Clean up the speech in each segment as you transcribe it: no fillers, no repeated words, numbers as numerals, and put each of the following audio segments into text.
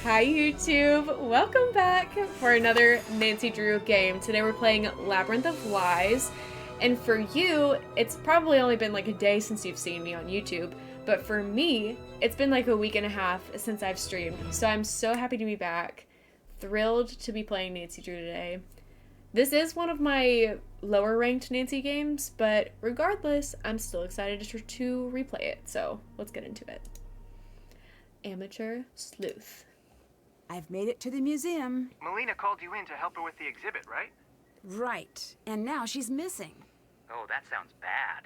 Hi YouTube! Welcome back for another Nancy Drew game. Today we're playing Labyrinth of Lies, and for you, it's probably only been like a day since you've seen me on YouTube, but for me, it's been like a week and a half since I've streamed, so I'm so happy to be back. Thrilled to be playing Nancy Drew today. This is one of my lower ranked Nancy games, but regardless, I'm still excited to replay it, so let's get into it. Amateur Sleuth. I've made it to the museum. Melina called you in to help her with the exhibit, right? Right. And now she's missing. Oh, that sounds bad.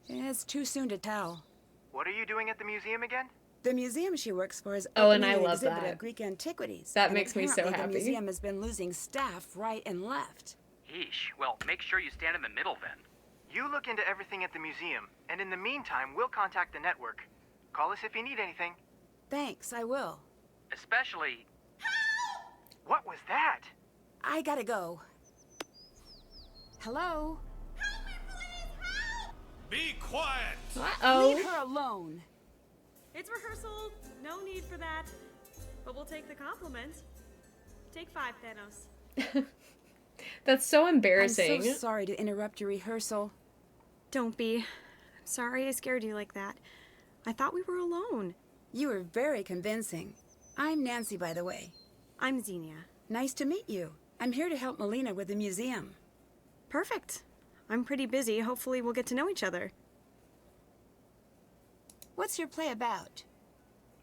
It's too soon to tell. What are you doing at the museum again? The museum she works for is Oh, and opening I an love exhibit that. of Greek antiquities. That and makes me so apparently happy. The museum has been losing staff right and left. Yeesh. Well, make sure you stand in the middle then. You look into everything at the museum, and in the meantime, we'll contact the network. Call us if you need anything. Thanks, I will. Especially... What was that? I gotta go. Hello? Be quiet! Uh-oh. Leave her alone. It's rehearsal. No need for that. But we'll take the compliment. Take 5, Thanos. That's so embarrassing. I'm so sorry to interrupt your rehearsal. Don't be. I'm sorry I scared you like that. I thought we were alone. You were very convincing. I'm Nancy, by the way. I'm Xenia. Nice to meet you. I'm here to help Melina with the museum. Perfect. I'm pretty busy. Hopefully we'll get to know each other. What's your play about?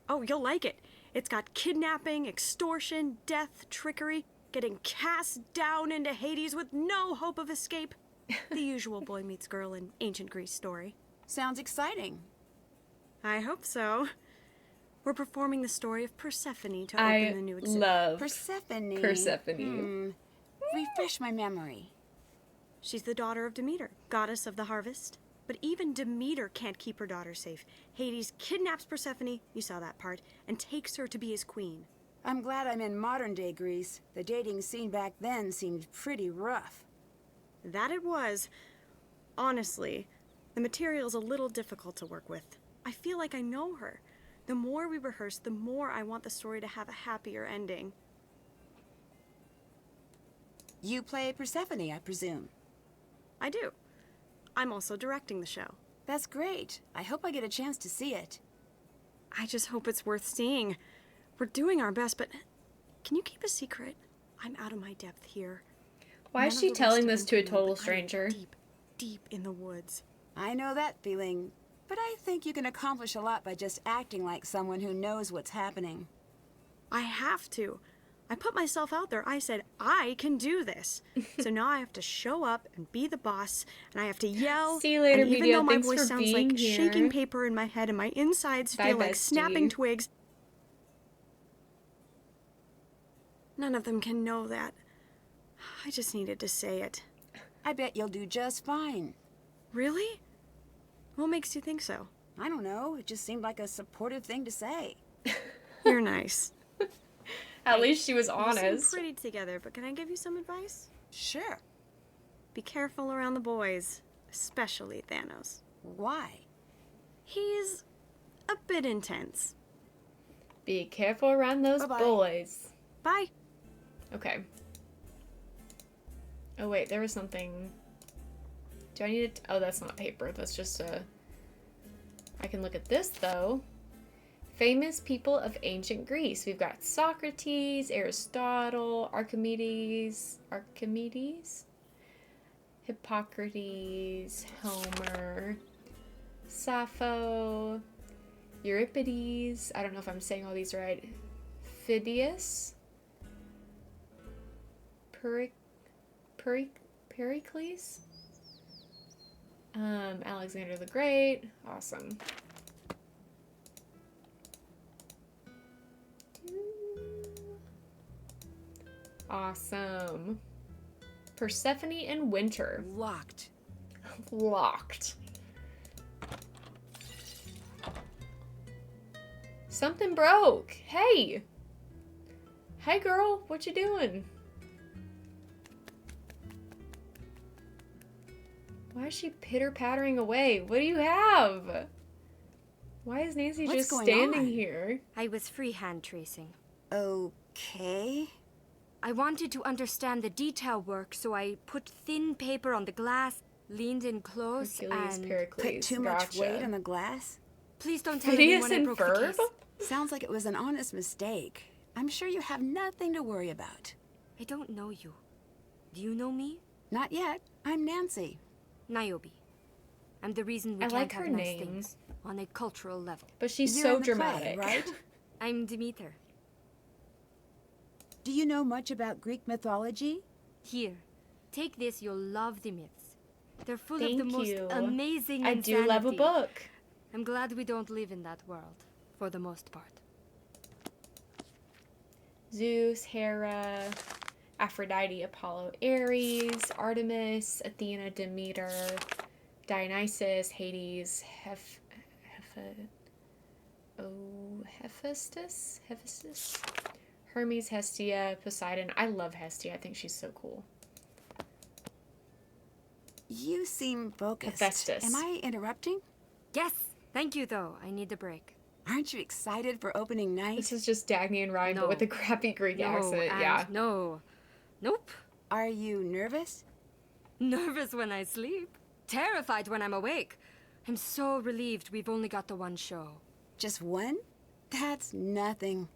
Oh, you'll like it. It's got kidnapping, extortion, death, trickery, getting cast down into Hades with no hope of escape. The usual boy meets girl in ancient Greece story. Sounds exciting. I hope so. We're performing the story of Persephone to I open the new exhibit. love Persephone. Persephone. Refresh my memory. She's the daughter of Demeter, goddess of the harvest. But even Demeter can't keep her daughter safe. Hades kidnaps Persephone, you saw that part, and takes her to be his queen. I'm glad I'm in modern-day Greece. The dating scene back then seemed pretty rough. That it was. Honestly, the material's a little difficult to work with. I feel like I know her. The more we rehearse, the more I want the story to have a happier ending. You play Persephone, I presume. I do. I'm also directing the show. That's great. I hope I get a chance to see it. I just hope it's worth seeing. We're doing our best, but can you keep a secret? I'm out of my depth here. Why is None of she the telling rest this of to a them know, total but I'm stranger? Deep, deep in the woods. I know that feeling, but I think you can accomplish a lot by just acting like someone who knows what's happening. I have to. I put myself out there. I said, I can do this. So now I have to show up and be the boss, and I have to yell. See you later, and even media. though my Thanks voice for sounds being like here. shaking paper in my head and my insides Bye, feel like bestie. snapping twigs, none of them can know that. I just needed to say it. I bet you'll do just fine. Really? What makes you think so? I don't know. It just seemed like a supportive thing to say. You're nice. At least she was You honest. seem pretty together, but can I give you some advice? Sure. Be careful around the boys, especially Thanos. Why? He's a bit intense. Be careful around those Bye-bye. boys. Bye. Okay. Oh wait, there was something. Do I need it? Oh, that's not paper. That's just a... I can look at this though. Famous people of ancient Greece. We've got Socrates, Aristotle, Archimedes, Hippocrates, Homer, Sappho, Euripides. I don't know if I'm saying all these right. Phidias, Pericles, Alexander the Great. Awesome. Awesome. Persephone in winter. Locked. Locked. Something broke. Hey. Hey girl, what you doing? Why is she pitter-pattering away? What do you have? Why is Nancy What's just going standing on? here? I was freehand tracing. Okay. I wanted to understand the detail work, so I put thin paper on the glass, leaned in close, Hercules, and... Pericles. Put too much Gotcha. weight on the glass? Please don't tell Phineas anyone I and broke Ferb? the case. Sounds like it was an honest mistake. I'm sure you have nothing to worry about. I don't know you. Do you know me? Not yet. I'm Nancy. Niobe. I'm the reason we I can't like have her nice name. things on a cultural level. But she's You're so in the play, dramatic. right? I'm Demeter. Do you know much about Greek mythology? Here, take this, you'll love the myths. They're full Thank of the most you. amazing I do love a insanity. book. I'm glad we don't live in that world, for the most part. Zeus, Hera, Aphrodite, Apollo, Ares, Artemis, Athena, Demeter, Dionysus, Hades, Hephaestus, Hermes, Hestia, Poseidon. I love Hestia. I think she's so cool. You seem focused. Hephaestus. Am I interrupting? Yes, thank you though. I need a break. Aren't you excited for opening night? This is just Dagny and Ryan, No. but with a crappy Greek accent. and Yeah. no. Nope. Are you nervous? Nervous when I sleep. Terrified when I'm awake. I'm so relieved we've only got the one show. Just one? That's nothing.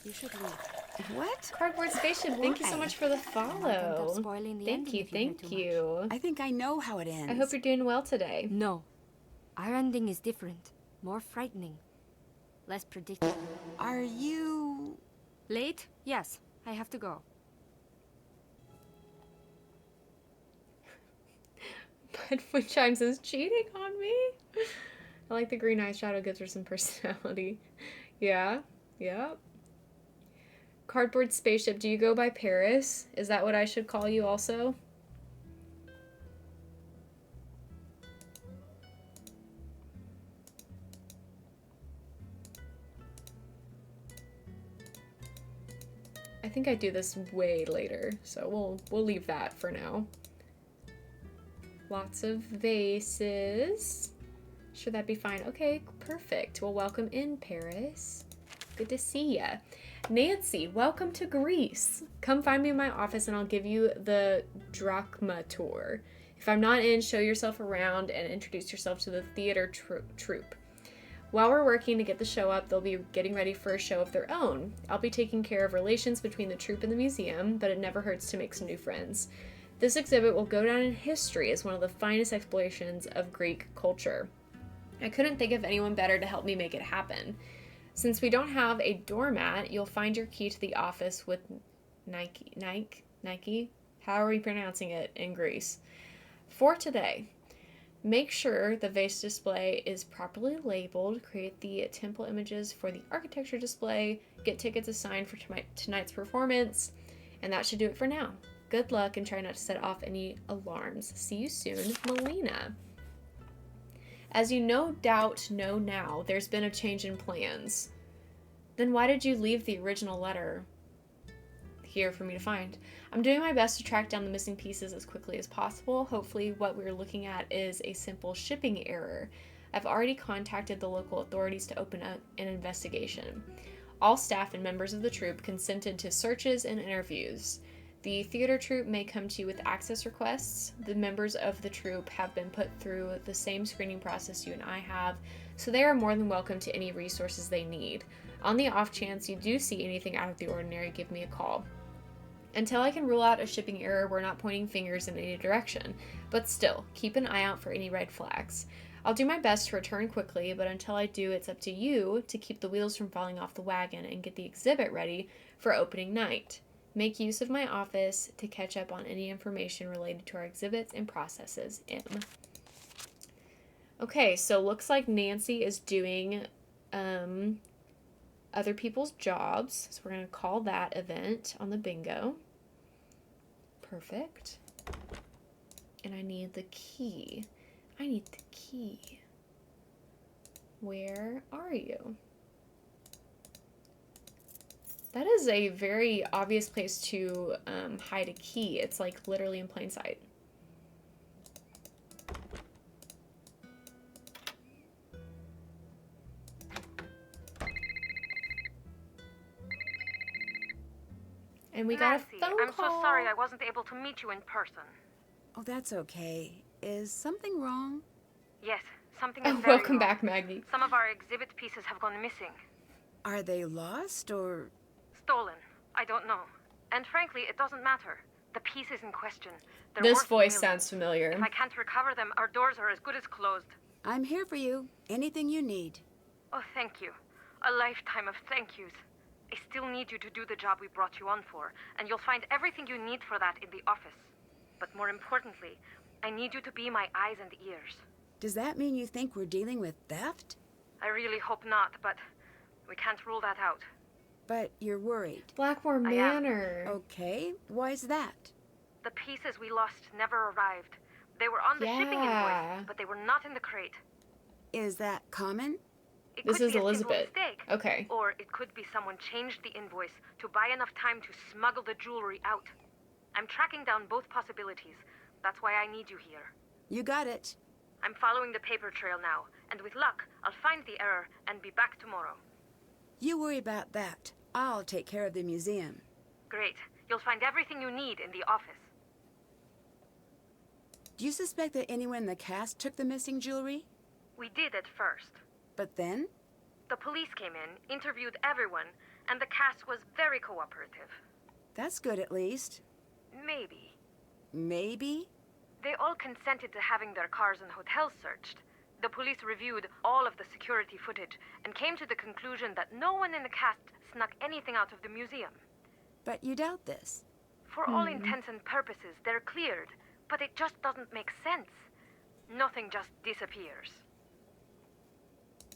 You should leave. What? Cardboard Spaceship, thank you so Why? much for the I don't end follow. up spoiling the Thank ending you, if you hear thank too you. I think I know how it ends. I hope you're doing well today. No. Our ending is different. More frightening. Less predictable. Are you... Late? Yes. I have to go. But Wind Chimes is cheating on me. I like the green eyeshadow, gives her some personality. Yeah, yeah. Cardboard Spaceship, do you go by Paris? Is that what I should call you also? I think I do this way later, so we'll leave that for now. Lots of vases. Should that be fine? Okay, perfect. Well, welcome in, Paris. Good to see ya. Nancy, welcome to Greece. Come find me in my office and I'll give you the drachma tour. If I'm not in, show yourself around and introduce yourself to the theater troupe. While we're working to get the show up, they'll be getting ready for a show of their own. I'll be taking care of relations between the troupe and the museum, but it never hurts to make some new friends. This exhibit will go down in history as one of the finest explorations of Greek culture. I couldn't think of anyone better to help me make it happen. Since we don't have a doormat, you'll find your key to the office with Nike? How are we pronouncing it in Greece? For today, make sure the vase display is properly labeled, create the temple images for the architecture display, get tickets assigned for tonight's performance, and that should do it for now. Good luck and try not to set off any alarms. See you soon, Melina. As you no doubt know now, there's been a change in plans. Then why did you leave the original letter here for me to find? I'm doing my best to track down the missing pieces as quickly as possible. Hopefully what we're looking at is a simple shipping error. I've already contacted the local authorities to open up an investigation. All staff and members of the troupe consented to searches and interviews. The theater troupe may come to you with access requests. The members of the troupe have been put through the same screening process you and I have, so they are more than welcome to any resources they need. On the off chance you do see anything out of the ordinary, give me a call. Until I can rule out a shipping error, we're not pointing fingers in any direction, but still, keep an eye out for any red flags. I'll do my best to return quickly, but until I do, it's up to you to keep the wheels from falling off the wagon and get the exhibit ready for opening night. Make use of my office to catch up on any information related to our exhibits and processes. M. Okay, so looks like Nancy is doing other people's jobs. So we're going to call that event on the bingo. Perfect. And I need the key. I need the key. Where are you? That is a very obvious place to hide a key. It's like literally in plain sight. And we got Nancy, a phone I'm call. so sorry I wasn't able to meet you in person. Oh, that's okay. Is something wrong? Yes, something is Oh, very welcome wrong. back, Maggie. Some of our exhibit pieces have gone missing. Are they lost or... Stolen. I don't know. And frankly, it doesn't matter. The pieces in question, they're This worth voice millions. sounds familiar. If I can't recover them, our doors are as good as closed. I'm here for you. Anything you need. Oh, thank you. A lifetime of thank yous. I still need you to do the job we brought you on for, and you'll find everything you need for that in the office. But more importantly, I need you to be my eyes and ears. Does that mean you think we're dealing with theft? I really hope not, but we can't rule that out. But you're worried. Blackmore I am. Manor. Okay, why's that? The pieces we lost never arrived. They were on the shipping Yeah. invoice, but they were not in the crate. Is that common? It This could is be a simple Elizabeth. mistake. Okay. Or it could be someone changed the invoice to buy enough time to smuggle the jewelry out. I'm tracking down both possibilities. That's why I need you here. You got it. I'm following the paper trail now, and with luck, I'll find the error and be back tomorrow. You worry about that. I'll take care of the museum. Great. You'll find everything you need in the office. Do you suspect that anyone in the cast took the missing jewelry? We did at first. But then? The police came in, interviewed everyone, and the cast was very cooperative. That's good at least. Maybe. Maybe? They all consented to having their cars and hotels searched. The police reviewed all of the security footage and came to the conclusion that no one in the cast snuck anything out of the museum. But you doubt this. For all intents and purposes, they're cleared, but it just doesn't make sense. Nothing just disappears.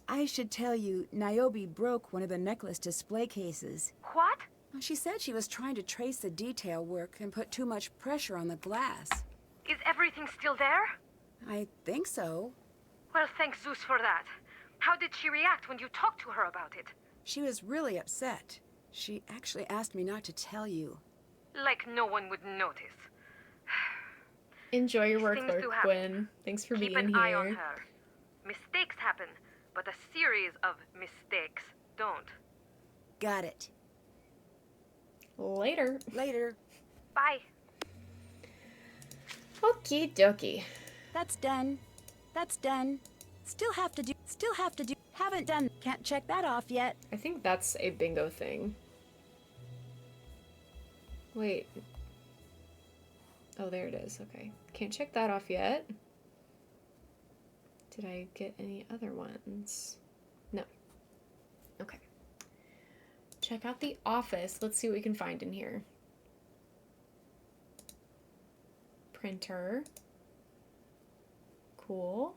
I should tell you, Niobe broke one of the necklace display cases. What? She said she was trying to trace the detail work and put too much pressure on the glass. Is everything still there? I think so. Well, thank Zeus for that. How did she react when you talked to her about it? She was really upset. She actually asked me not to tell you. Like no one would notice. Enjoy your These work, things do happen. Gwen. Thanks for Keep being an here. eye on her. Mistakes happen, but a series of mistakes don't. Got it. Later. Later. Bye. Okie dokie. That's done. That's done. Still have to do. Haven't done. Can't check that off yet. I think that's a bingo thing. Wait. Oh, there it is. Okay. Can't check that off yet. Did I get any other ones? No. Okay. Check out the office. Let's see what we can find in here. Printer. Cool.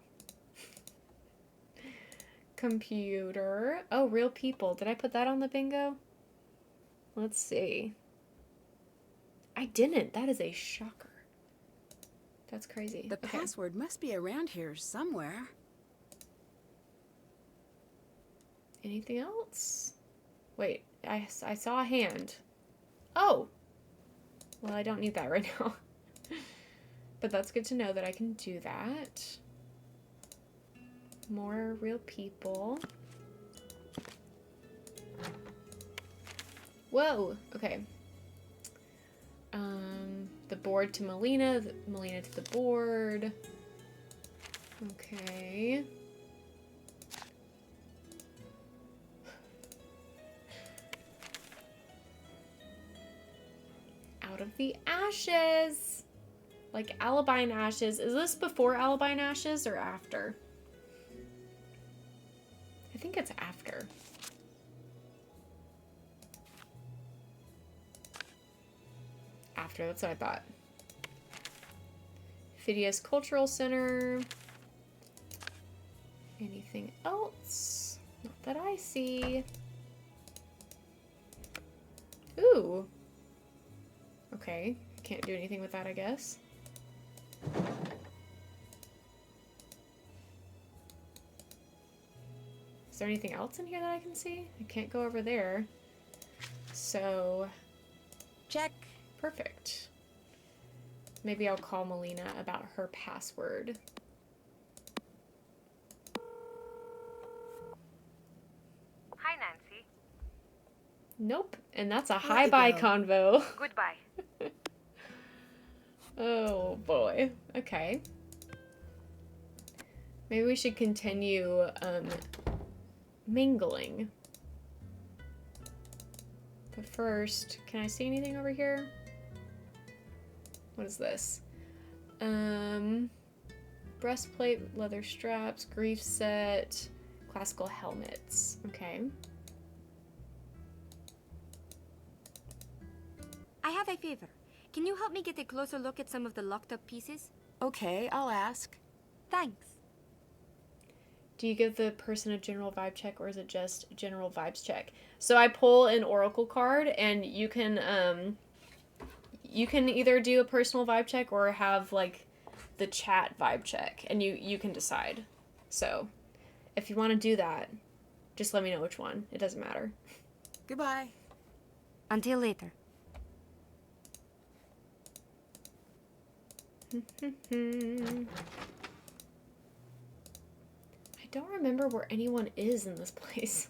Computer. Oh, real people. Did I put that on the bingo? Let's see. I didn't. That is a shocker. That's crazy. The Okay. password must be around here somewhere. Anything else? Wait, I saw a hand. Oh! Well, I don't need that right now. But that's good to know that I can do that. More real people. Whoa! Okay. The board to Melina, Melina to the board. Okay. Out of the ashes. Like Alabine ashes. Is this before Alabine ashes or after? I think it's after. After, that's what I thought. Phidias Cultural Center. Anything else? Not that I see. Ooh. Okay, can't do anything with that, I guess. Is there anything else in here that I can see? I can't go over there. So, Check. perfect. Maybe I'll call Melina about her password. Hi, Nancy. Nope. And that's a I'll let hi-bye you go. convo. Goodbye. Oh boy. Okay. Maybe we should continue mingling. But first, can I see anything over here? What is this? Breastplate, leather straps, grief set, classical helmets. Okay. I have a favor. Can you help me get a closer look at some of the locked up pieces? Okay, I'll ask. Thanks. Do you give the person a general vibe check, or is it just general vibes check? So I pull an oracle card, and you can either do a personal vibe check or have like the chat vibe check, and you can decide. So if you want to do that, just let me know which one. It doesn't matter. Goodbye. Until later. I don't remember where anyone is in this place.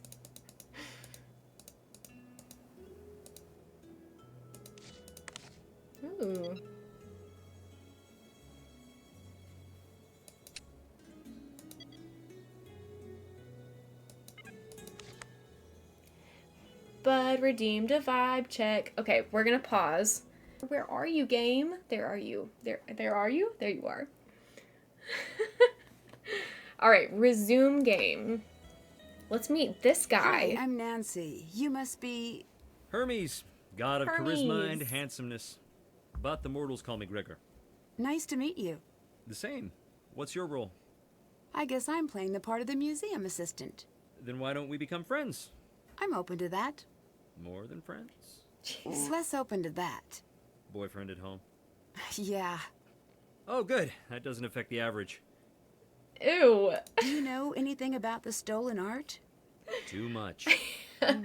Ooh. Bud redeemed a vibe check. Okay, we're gonna pause. Where are you, game? There are you. There are you? There you are. Alright, resume game. Let's meet this guy. Hi, I'm Nancy. You must be... Hermes, god of charisma and Hermes. handsomeness. But the mortals call me Gregor. Nice to meet you. The same. What's your role? I guess I'm playing the part of the museum assistant. Then why don't we become friends? I'm open to that. More than friends? Less open to that. Boyfriend at home? Yeah. Oh, good. That doesn't affect the average. Ew. Do you know anything about the stolen art? Too much.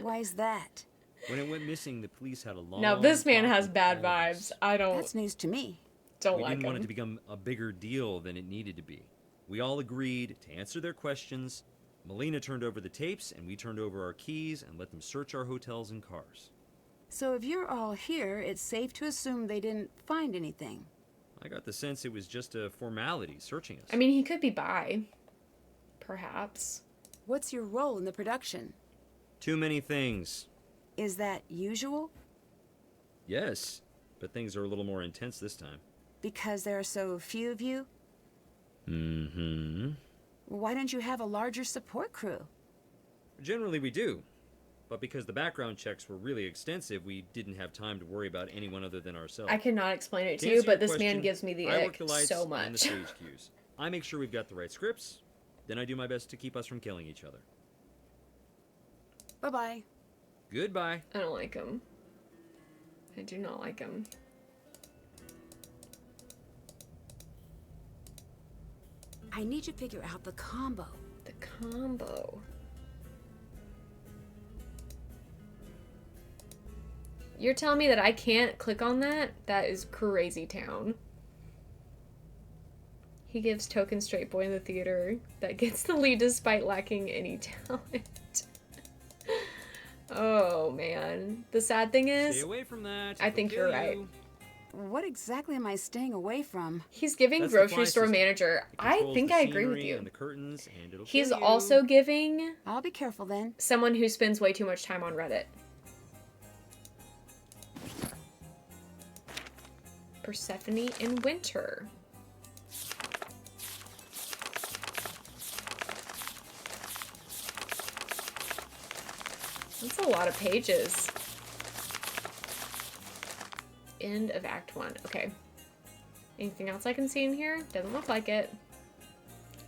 Why's that? When it went missing, the police had a long... Now this man talk has with bad all of us. vibes. I That's news to me. don't We like didn't want it to him. become a bigger deal than it needed to be. We all agreed to answer their questions. Melina turned over the tapes, and we turned over our keys and let them search our hotels and cars. So if you're all here, it's safe to assume they didn't find anything. I got the sense it was just a formality searching us. I mean, he could be bi. Perhaps. What's your role in the production? Too many things. Is that usual? Yes, but things are a little more intense this time. Because there are so few of you? Mm-hmm. Why don't you have a larger support crew? Generally we do. But because the background checks were really extensive, we didn't have time to worry about anyone other than ourselves. I cannot explain it to To you, answer but your this man question, gives me the I work ick the lights so and the much. stage cues. I make sure we've got the right scripts. Then I do my best to keep us from killing each other. Bye-bye. Goodbye. I don't like him. I do not like him. I need to figure out the combo. The combo. You're telling me that I can't click on that? That is crazy town. He gives token straight boy in the theater that gets the lead despite lacking any talent. Oh man. The sad thing Stay is, away from that. I It'll think you're kill right. you. What exactly am I staying away from? he's giving That's the grocery fly store system. manager. It I controls think the I agree with scenery you. and the curtains, and it'll He's kill you. also giving I'll be careful then. someone who spends way too much time on Reddit. Persephone in winter. That's a lot of pages. End of Act 1. Okay. Anything else I can see in here? Doesn't look like it.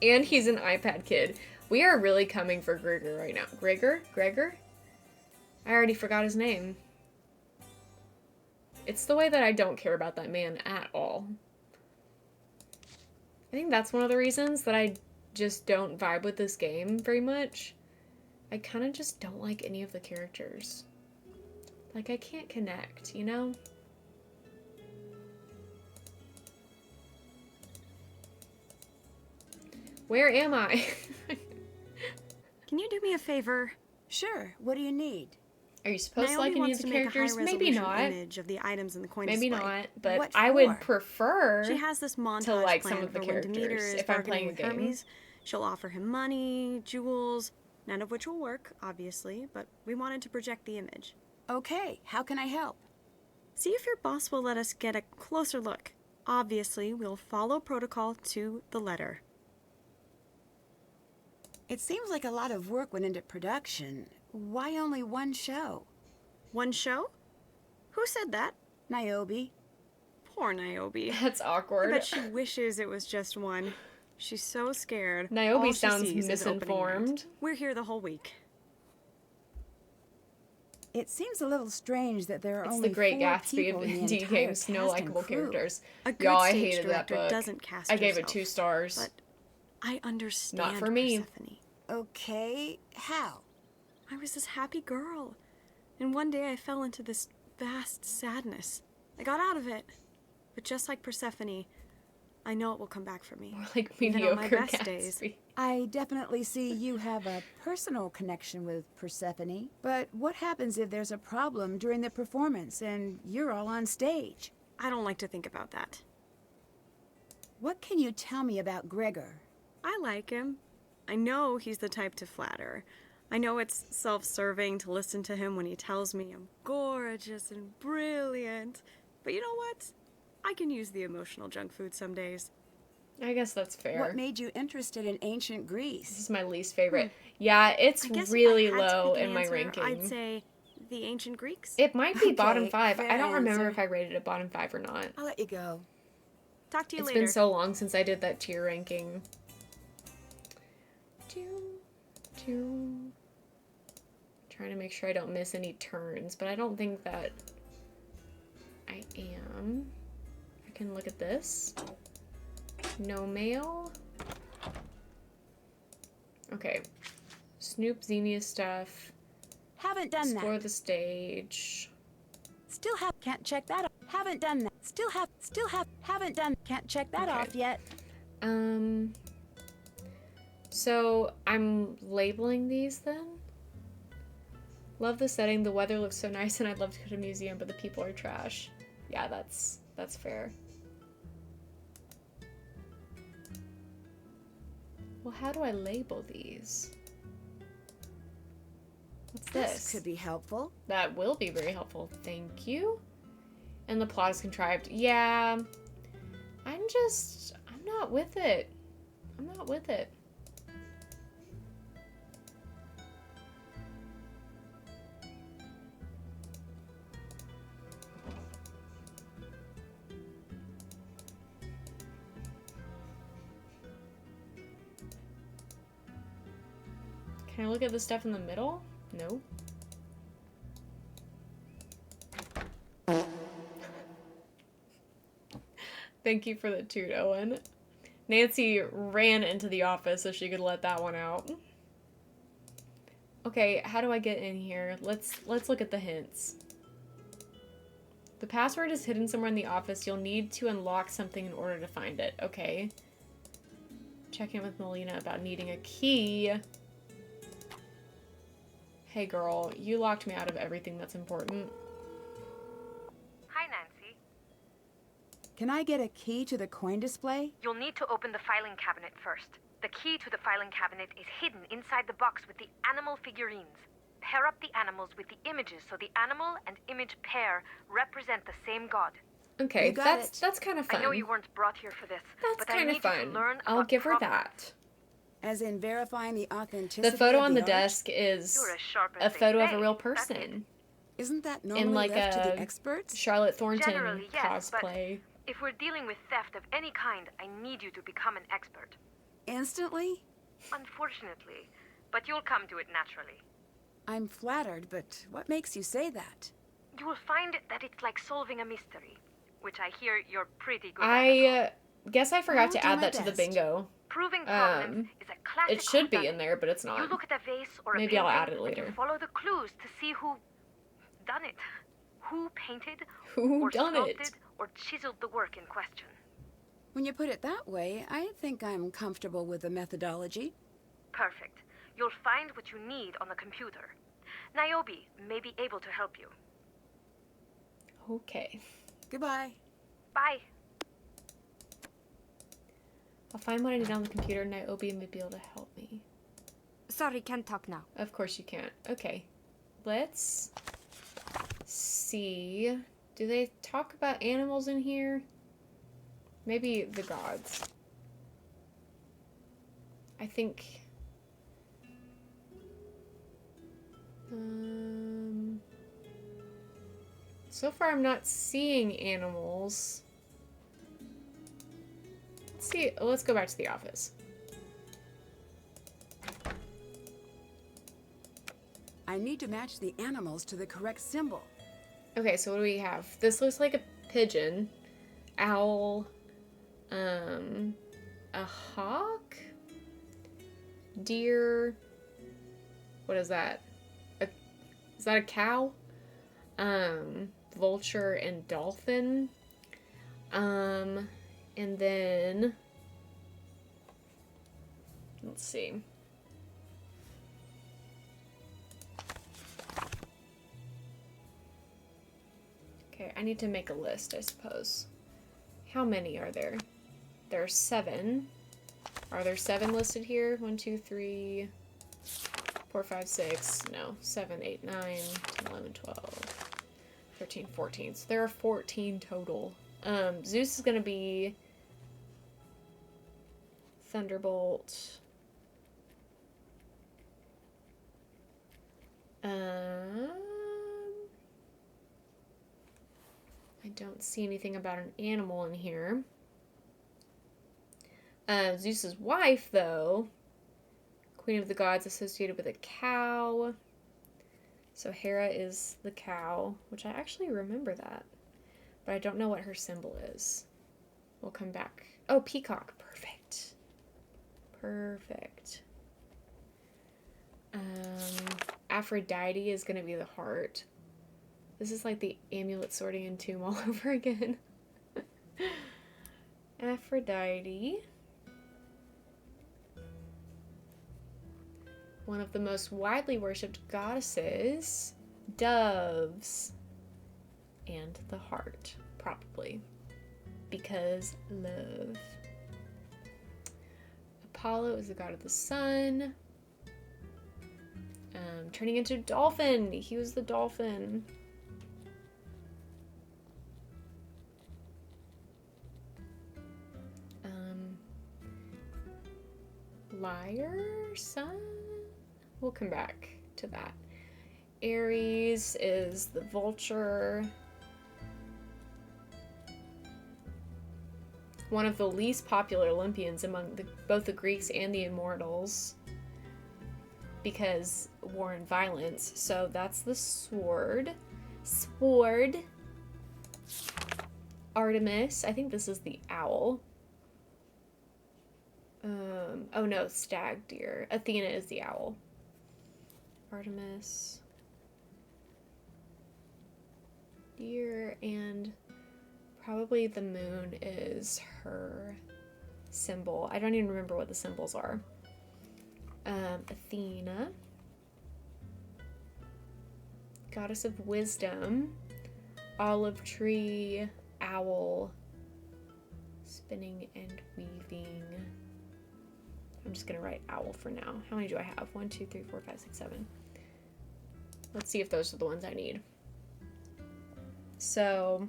And he's an iPad kid. We are really coming for Gregor right now. Gregor? Gregor? I already forgot his name. It's the way that I don't care about that man at all. I think that's one of the reasons that I just don't vibe with this game very much. I kind of just don't like any of the characters. Like, I can't connect, you know? Where am I? Can you do me a favor? Sure, what do you need? Are you supposed to Naomi like any of wants the to make a characters? Maybe high-resolution not. image of the items in the coin Maybe display. not. But What I would for? prefer She has this montage to like plan some of the for when Demeter characters is if I'm bargaining playing a with game. Hermes. She'll offer him money, jewels, none of which will work, obviously, but we wanted to project the image. Okay, how can I help? See if your boss will let us get a closer look. Obviously, we'll follow protocol to the letter. It seems like a lot of work went into production. Why only one show? One show? Who said that? Niobe. Poor Niobe. That's I awkward. bet she wishes it was just one. She's so scared. Niobe All she sounds sees is opening night. misinformed. We're here the whole week. It seems a little strange that there are It's only the Great 4 Gatsby people of in the indie entire games. No cast and likable crew. characters. A good Y'all, I stage hated that director book. doesn't cast I gave it herself, 2 stars. But I understand Not for me. Persephone. Okay, how? I was this happy girl, and one day I fell into this vast sadness. I got out of it, but just like Persephone, I know it will come back for me. More like Even on my mediocre best Gatsby. days. I definitely see you have a personal connection with Persephone, but what happens if there's a problem during the performance and you're all on stage? I don't like to think about that. What can you tell me about Gregor? I like him. I know he's the type to flatter. I know it's self-serving to listen to him when he tells me I'm gorgeous and brilliant. But you know what? I can use the emotional junk food some days. I guess that's fair. What made you interested in ancient This Greece? is my least favorite. Yeah, it's I guess really if I had to low pick in an my answer, ranking. I'd say the ancient Greeks. It might be Okay, bottom 5. fair I don't remember answer. if I rated it bottom 5 or not. I'll let you go. Talk to you It's later. been so long since I did that tier ranking. Trying to make sure I don't miss any turns, but I don't think that I am. I can look at this. No mail. Okay. Snoop Xenia stuff. Haven't done Explore that. the stage. Still can't check that off. Haven't done that. Haven't done, can't check that Okay. off yet. So I'm labeling these then? Love the setting, the weather looks so nice, and I'd love to go to a museum, but the people are trash. Yeah, that's fair. Well, how do I label these? What's This this? could be helpful. That will be very helpful. Thank you. And the plot is contrived. Yeah. I'm not with it. I'm not with it. Can I look at the stuff in the middle? No. Thank you for the toot, Owen. Nancy ran into the office so she could let that one out. Okay, how do I get in here? Let's look at the hints. The password is hidden somewhere in the office. You'll need to unlock something in order to find it. Okay. Check in with Melina about needing a key. Hey girl, you locked me out of everything that's important. Hi, Nancy. Can I get a key to the coin display? You'll need to open the filing cabinet first. The key to the filing cabinet is hidden inside the box with the animal figurines. Pair up the animals with the images so the animal and image pair represent the same god. Okay, You got it. that's kind of fun. I know you weren't brought here for this, That's but I kind need of you fun. to learn I'll about give her provenance. that. As in verifying the authenticity The photo of on the art? desk is You're as sharp a as they photo of a say. real That's it. person Isn't that normally in like left to the a experts? Charlotte Thornton Generally, yes, but cosplay. if we're dealing with theft of any kind, I need you to become an expert. Instantly? Unfortunately, but you'll come to it naturally. I'm flattered, but what makes you say that? You will find that it's like solving a mystery, which I hear you're pretty good at. I guess I forgot I'll to do add my that to the best. bingo. Proving provenance is a classic. It should be whodunit. in there, but it's You not. look at a vase or a Maybe I'll painting, add it and later. you follow the clues to see who done it, who painted, Who or done sculpted, it? or chiseled the work in question. When you put it that way, I think I'm comfortable with the methodology. Perfect. You'll find what you need on the computer. Niobe may be able to help you. Okay. Goodbye. Bye. I'll find what I need on the computer. Niobe may be able to help me. Sorry, can't talk now. Of course you can't. Okay. Let's see. Do they talk about animals in here? Maybe the gods. I think... So far I'm not seeing animals. Let's see. Let's go back to the office. I need to match the animals to the correct symbol. Okay, so what do we have? This looks like a pigeon, owl, a hawk, deer. What is that? Is that a cow? Vulture and dolphin. And then let's see. Okay, I need to make a list, I suppose. How many are there? There are 7. Are there 7 listed here? 1, 2, 3, 4, 5, 6. No, 7, 8, 9, 10, 11, 12, 13, 14. So there are 14 total. Zeus is gonna be Thunderbolt. I don't see anything about an animal in here. Zeus's wife, though, Queen of the Gods, associated with a cow. So Hera is the cow, which I actually remember that. But I don't know what her symbol is. We'll come back. Oh, peacock. Perfect. Perfect. Aphrodite is going to be the heart. This is like the amulet sorting in tomb all over again. Aphrodite. One of the most widely worshipped goddesses. Doves. And the heart, probably. Because love. Apollo is the god of the sun. Turning into dolphin. He was the dolphin. Lyre? Sun? We'll come back to that. Ares is the vulture. One of the least popular Olympians among both the Greeks and the immortals. Because war and violence. So that's the sword. Sword. Artemis. I think this is the owl. Oh no, stag deer. Athena is the owl. Artemis. Deer, and probably the moon is her symbol. I don't even remember what the symbols are. Athena. Goddess of wisdom. Olive tree. Owl. Spinning and weaving. I'm just gonna write owl for now. How many do I have? 1, 2, 3, 4, 5, 6, 7. Let's see if those are the ones I need. So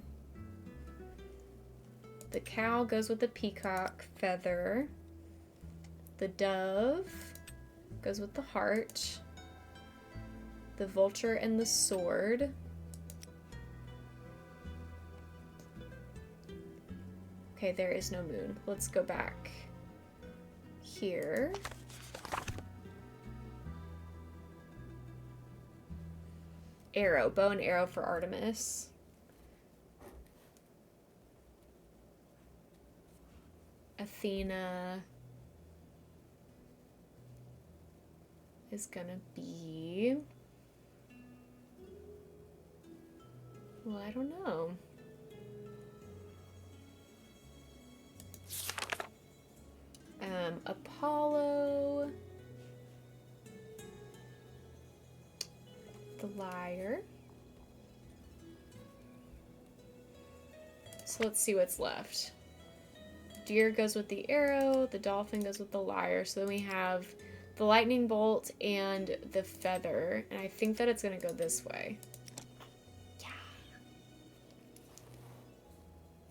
the cow goes with the peacock feather. The dove goes with the heart. The vulture and the sword. Okay, there is no moon. Let's go back here. Arrow, bow and arrow for Artemis. Athena is gonna be... Well, I don't know. Apollo. lyre. So let's see what's left. Deer goes with the arrow, the dolphin goes with the lyre. So then we have the lightning bolt and the feather. And I think that it's going to go this way. Yeah.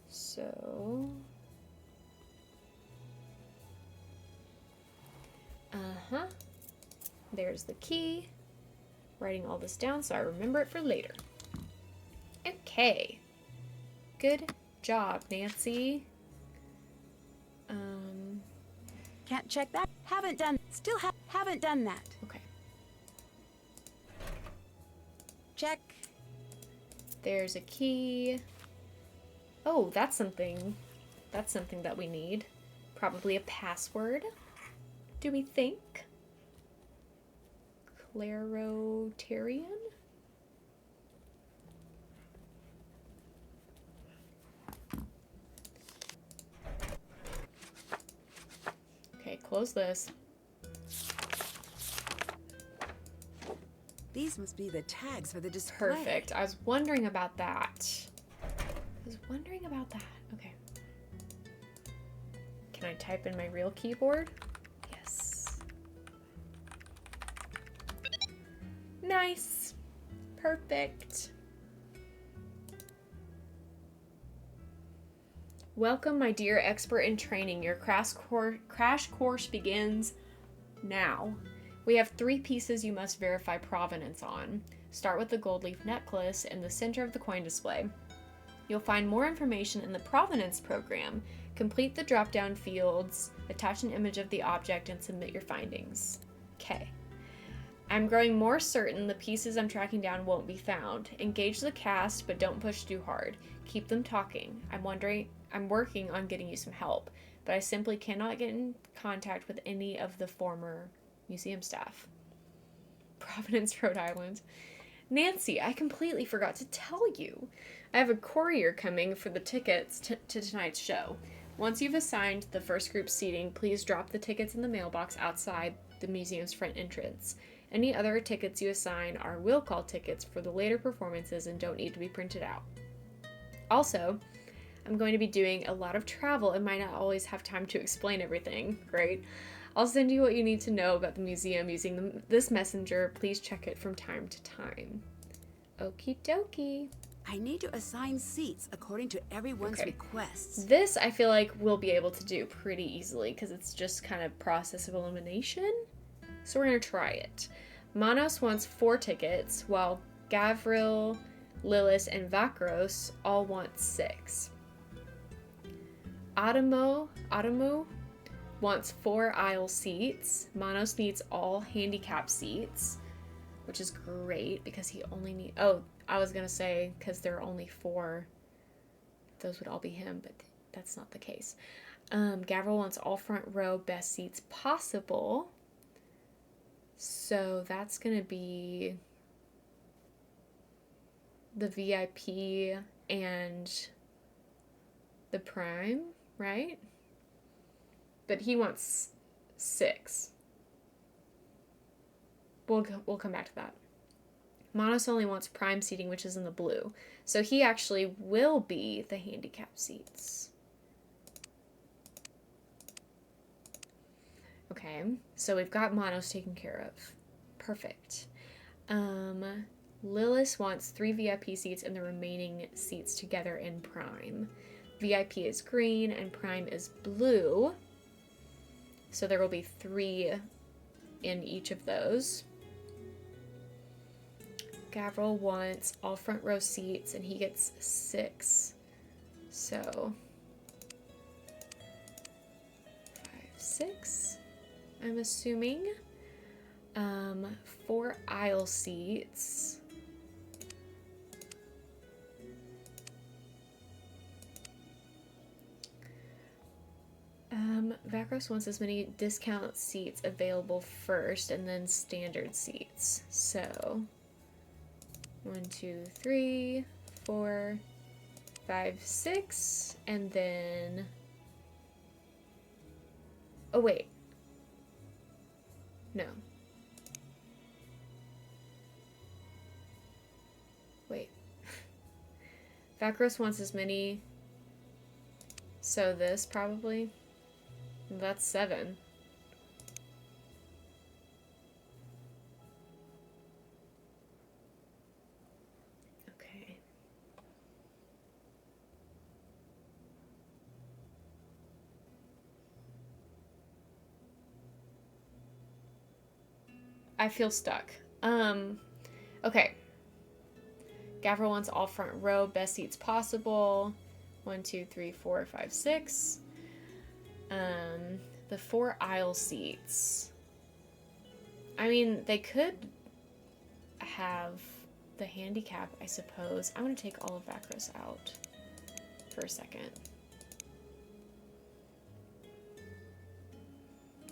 So... Uh-huh. There's the key. Writing all this down so I remember it for later. Okay. Good job, Nancy. Can't check that. Haven't done that. Okay. Check. There's a key. Oh, that's something. That's something that we need. Probably a password. Do we think? Clarotarian? Okay, close this. These must be the tags for the display. Perfect. I was wondering about that. Okay. Can I type in my real keyboard? Yes. Nice. Perfect. Welcome, my dear expert in training. Your crash course begins now. We have 3 pieces you must verify provenance on. Start with the gold leaf necklace in the center of the coin display. You'll find more information in the provenance program. Complete the drop-down fields, attach an image of the object, and submit your findings. Okay. I'm growing more certain the pieces I'm tracking down won't be found. Engage the cast, but don't push too hard. Keep them talking. I'm working on getting you some help, but I simply cannot get in contact with any of the former museum staff. Providence, Rhode Island. Nancy, I completely forgot to tell you. I have a courier coming for the tickets to tonight's show. Once you've assigned the first group seating, please drop the tickets in the mailbox outside the museum's front entrance. Any other tickets you assign are will call tickets for the later performances and don't need to be printed out. Also, I'm going to be doing a lot of travel and might not always have time to explain everything. Great. I'll send you what you need to know about the museum using this messenger. Please check it from time to time. Okie dokie. I need to assign seats according to everyone's requests. This I feel like we'll be able to do pretty easily because it's just kind of process of elimination. So we're going to try it. Manos wants 4 tickets, while Gavril, Lilith, and Vakros all want 6. Adamo wants 4 aisle seats. Manos needs all handicap seats, which is great because he only needs... Oh, I was going to say because there are only 4. Those would all be him, but that's not the case. Gavril wants all front row best seats possible. So that's going to be the VIP and the Prime, right? But he wants 6. We'll come back to that. Manos only wants Prime seating, which is in the blue. So he actually will be the handicap seats. Okay, so we've got Manos taken care of. Perfect. Lilith wants 3 VIP seats and the remaining seats together in Prime. VIP is green and Prime is blue. So there will be 3 in each of those. Gavril wants all front row seats and he gets 6. So 5, 6. I'm assuming 4 aisle seats. Vakros wants as many discount seats available first and then standard seats. So 1, 2, 3, 4, 5, 6, and then... Oh, wait. No. Vakros wants as many. So this, probably. That's 7. Okay. I feel stuck. Okay. Gavra wants all front row, best seats possible. 1, 2, 3, 4, 5, 6. The 4 aisle seats. I mean, they could have the handicap, I suppose. I'm gonna take all of Vakros out for a second.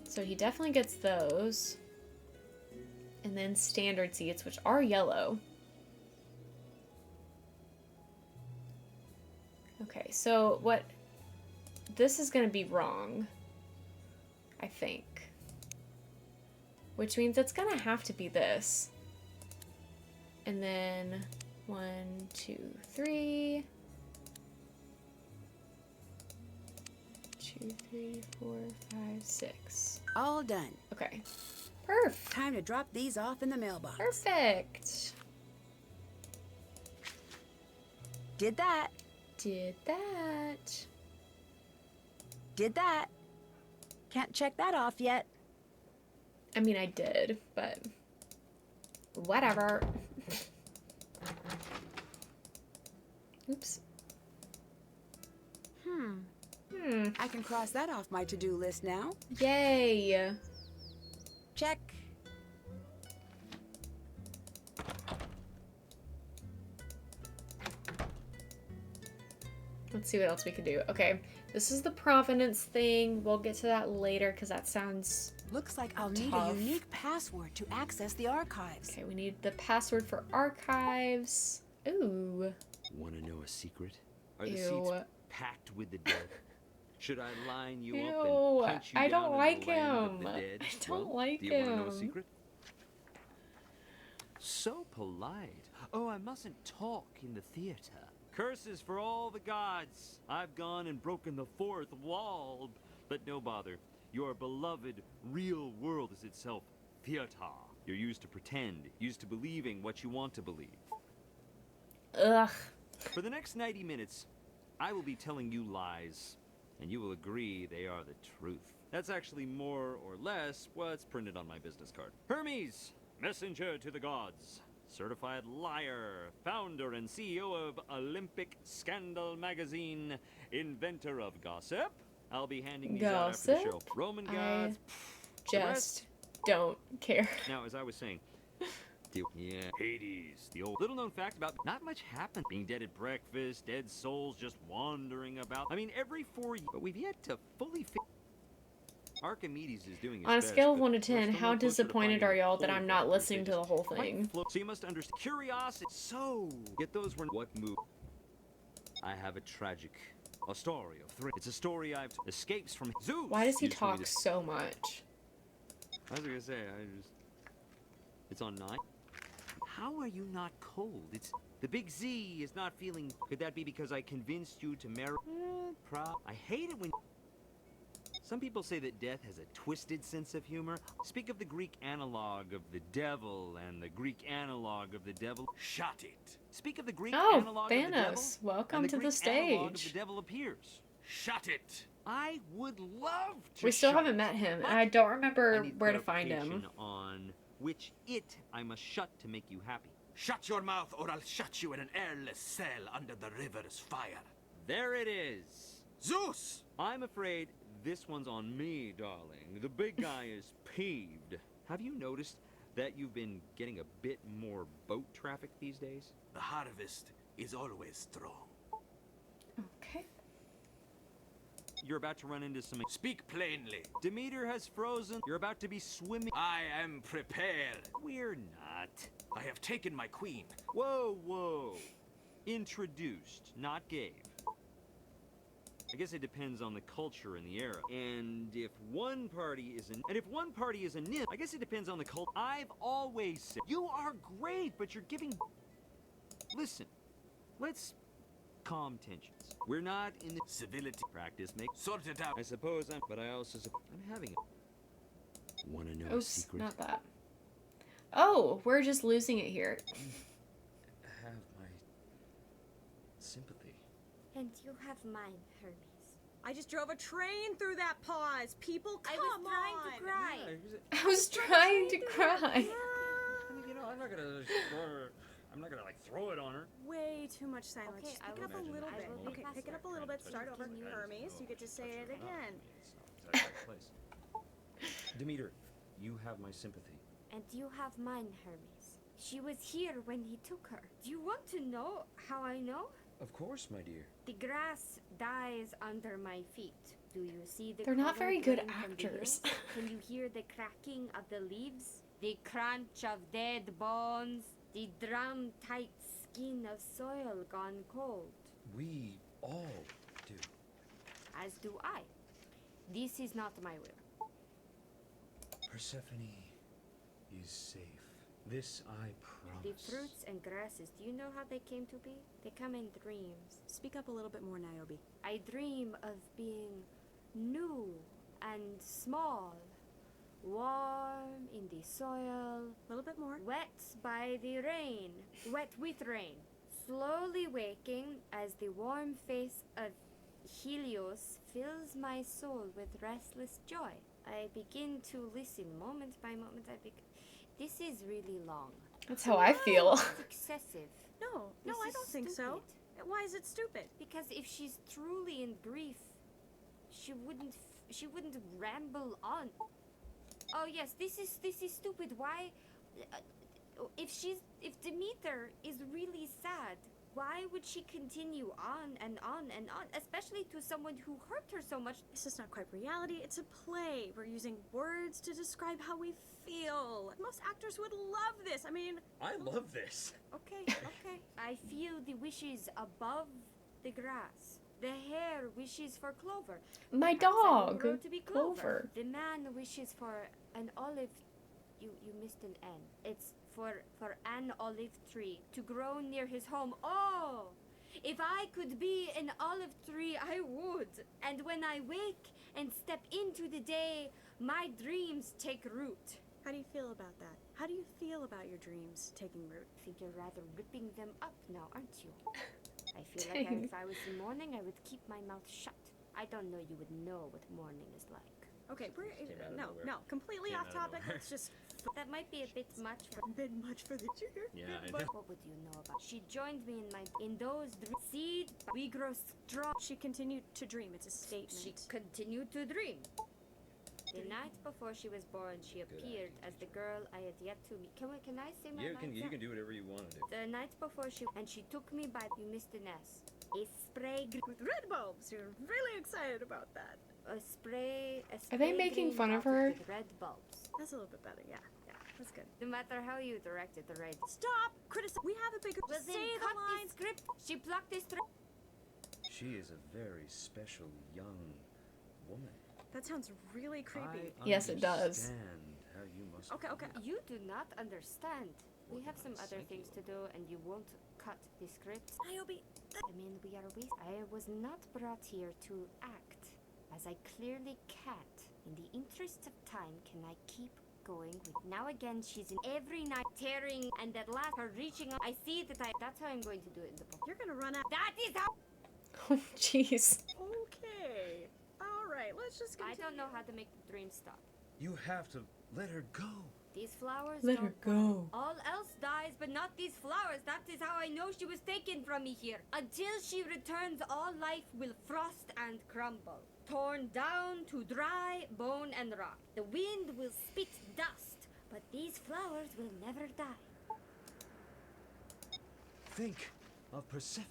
So he definitely gets those. And then standard seats, which are yellow. Okay, so what... This is gonna be wrong, I think. Which means it's gonna have to be this. And then 1, 2, 3. 2, 3, 4, 5, 6. All done. Okay. Perfect. Time to drop these off in the mailbox. Perfect. Did that. Did that. Did that. Can't check that off yet. I mean, I did, but whatever. Oops. I can cross that off my to-do list now. Yay. Check. Let's see what else we can do. Okay, this is the provenance thing. We'll get to that later because that sounds... Looks like I'll need tough. a unique password to access the archives. Okay, we need the password for archives. Ooh. Want to know a secret? Are the Ew. seats packed with the dead? Should I line you up Ew, and punch you I down don't in like the land of him. the dead? I don't Well, like do you want to know a him. secret? So polite. Oh, I mustn't talk in the theater. Curses for all the gods. I've gone and broken the fourth wall. But no bother. Your beloved real world is itself theater. You're used to pretend, used to believing what you want to believe. Ugh. For the next 90 minutes, I will be telling you lies, and you will agree they are the truth. That's actually more or less what's printed on my business card. Hermes, messenger to the gods, certified liar, founder and CEO of Olympic Scandal magazine, inventor of gossip. I'll be handing these out after the show. Gossip? Roman gods, the Just rest. don't care. Now, as I was saying, yeah, Hades, the old little-known fact about not much happened. Being dead at breakfast, dead souls just wandering about. I mean, every 4 years, but we've yet to fully Archimedes is doing his On a best, scale of but 1 to we're 10, still how no closer to disappointed finding are y'all the that whole I'm not factor. listening to the whole Quite thing? so you must understand curiosity. So get those were what move. I have a tragic, a story of 3. It's a story I've escapes from Zeus. Why does he used for me talk to- so much? I was gonna say, it's on 9. How are you not cold? It's the big Z is not feeling. Could that be because I convinced you to marry? I hate it when. Some people say that death has a twisted sense of humor. Speak of the Greek analog of the devil and the Greek analog of the devil. Shut it. Speak of the Greek Oh, analog of the devil. Thanos, welcome and the to the Greek analog of the stage. devil appears. Shut it. I would love to. We still shut haven't it, met him, but and I don't I remember need where to find him. clarification on which it I must shut to make you happy. Shut your mouth or I'll shut you in an airless cell under the river's fire. There it is. Zeus! I'm afraid this one's on me, darling. The big guy is peeved. Have you noticed that you've been getting a bit more boat traffic these days? The harvest is always strong. Okay. You're about to run into some... Speak plainly. Demeter has frozen. You're about to be swimming... I am prepared. We're not. I have taken my queen. Whoa, whoa. Introduced, not gave. I guess it depends on the culture and the era. And if one party is a nymph, I guess it depends on the culture. I've always said, you are great, but you're giving... Listen, let's calm tensions. We're not in the Civility. practice make. Sort it out. I suppose I'm, but I also, I'm having a. Wanna know a Oops, secret? not that. Oh, we're just losing it here. Have my sympathy. And you have mine, Hermes. I just drove a train through that pause. People, come I was trying to cry. I was trying to cry. I mean, you know, I'm not gonna like throw it on her. Way too much silence. Okay, Just I pick it will up a imagine little that. bit. I will be Okay, pick it up a faster. little bit. Start over. Continue. Hermes, you get to say it again. Demeter, you have my sympathy. And you have mine, Hermes. She was here when he took her. Do you want to know how I know? Of course, my dear. The grass dies under my feet. Do you see the They're not color very good drain from the actors. hills? Can you hear the cracking of the leaves? The crunch of dead bones? The drum-tight skin of soil gone cold? We all do. As do I. This is not my will. Persephone is safe. This I The promise. fruits and grasses, do you know how they came to be? They come in dreams. Speak up a little bit more, Niobe. I dream of being new and small, warm in the soil, A little bit more. wet by the rain, wet with rain, slowly waking as the warm face of Helios fills my soul with restless joy. I begin to listen moment by moment. This is really long. That's how I feel. It's excessive. No, This I is don't think so. stupid. Why is it stupid? Because if she's truly in grief, she wouldn't ramble on. Oh yes, this is stupid. Why? If Demeter is really sad, why would she continue on and on and on, especially to someone who hurt her so much? This is not quite reality. It's a play. We're using words to describe how we feel. Most actors would love this. I mean, I love this. Okay, okay. I feel the wishes above the grass. The hare wishes for clover. My Perhaps I will dog, grow to be Clover. The man wishes for an olive. You missed an N. It's for an olive tree to grow near his home. Oh, if I could be an olive tree, I would. And when I wake and step into the day, my dreams take root. how do you feel about that? How do you feel about your dreams taking root? I think you're rather ripping them up now, aren't you? I feel like Dang. if I was in mourning, I would keep my mouth shut. I don't know you would know what mourning is like. Okay, we're out of no, nowhere. no, completely Came off out of topic. nowhere. Let's just That might be a bit much for. bit much for the junior. Yeah, I What would you know about? She joined me in those seed. We grow strong. She continued to dream. It's a She statement. continued to dream. The night before she was born, she appeared as the girl I had yet to meet. Can I say my lines? do whatever you want to do. The night before she took me by. You missed an S. A spray. With red bulbs, you're really excited about that. A spray. Are they making green fun of bottle her? with red bulbs. That's a little bit better. Yeah, that's good. No matter how you direct it, the right. Stop criticize. We have a bigger. Well, say then the cut the lines. script. She plucked this. She is a very special young woman. That sounds really creepy. Yes, it does. How you must Okay. You do not understand. We have some other things to do, and you won't cut the script. Niobe, I mean, we are I was not brought here to act, as I clearly can't. In the interest of time, can I keep going with... Now again, she's in every night tearing, and at last her reaching out. I see that that's how I'm going to do it in the book. you're gonna run out. That is how... Oh, jeez. Okay. All right. Let's just I continue. don't know how to make the dream stop. You have to let her go. These flowers Let her don't go. All else dies, but not these flowers. That is how I know she was taken from me here. Until she returns, all life will frost and crumble. Torn down to dry bone and rock. The wind will spit dust, but these flowers will never die. Think of Persephone.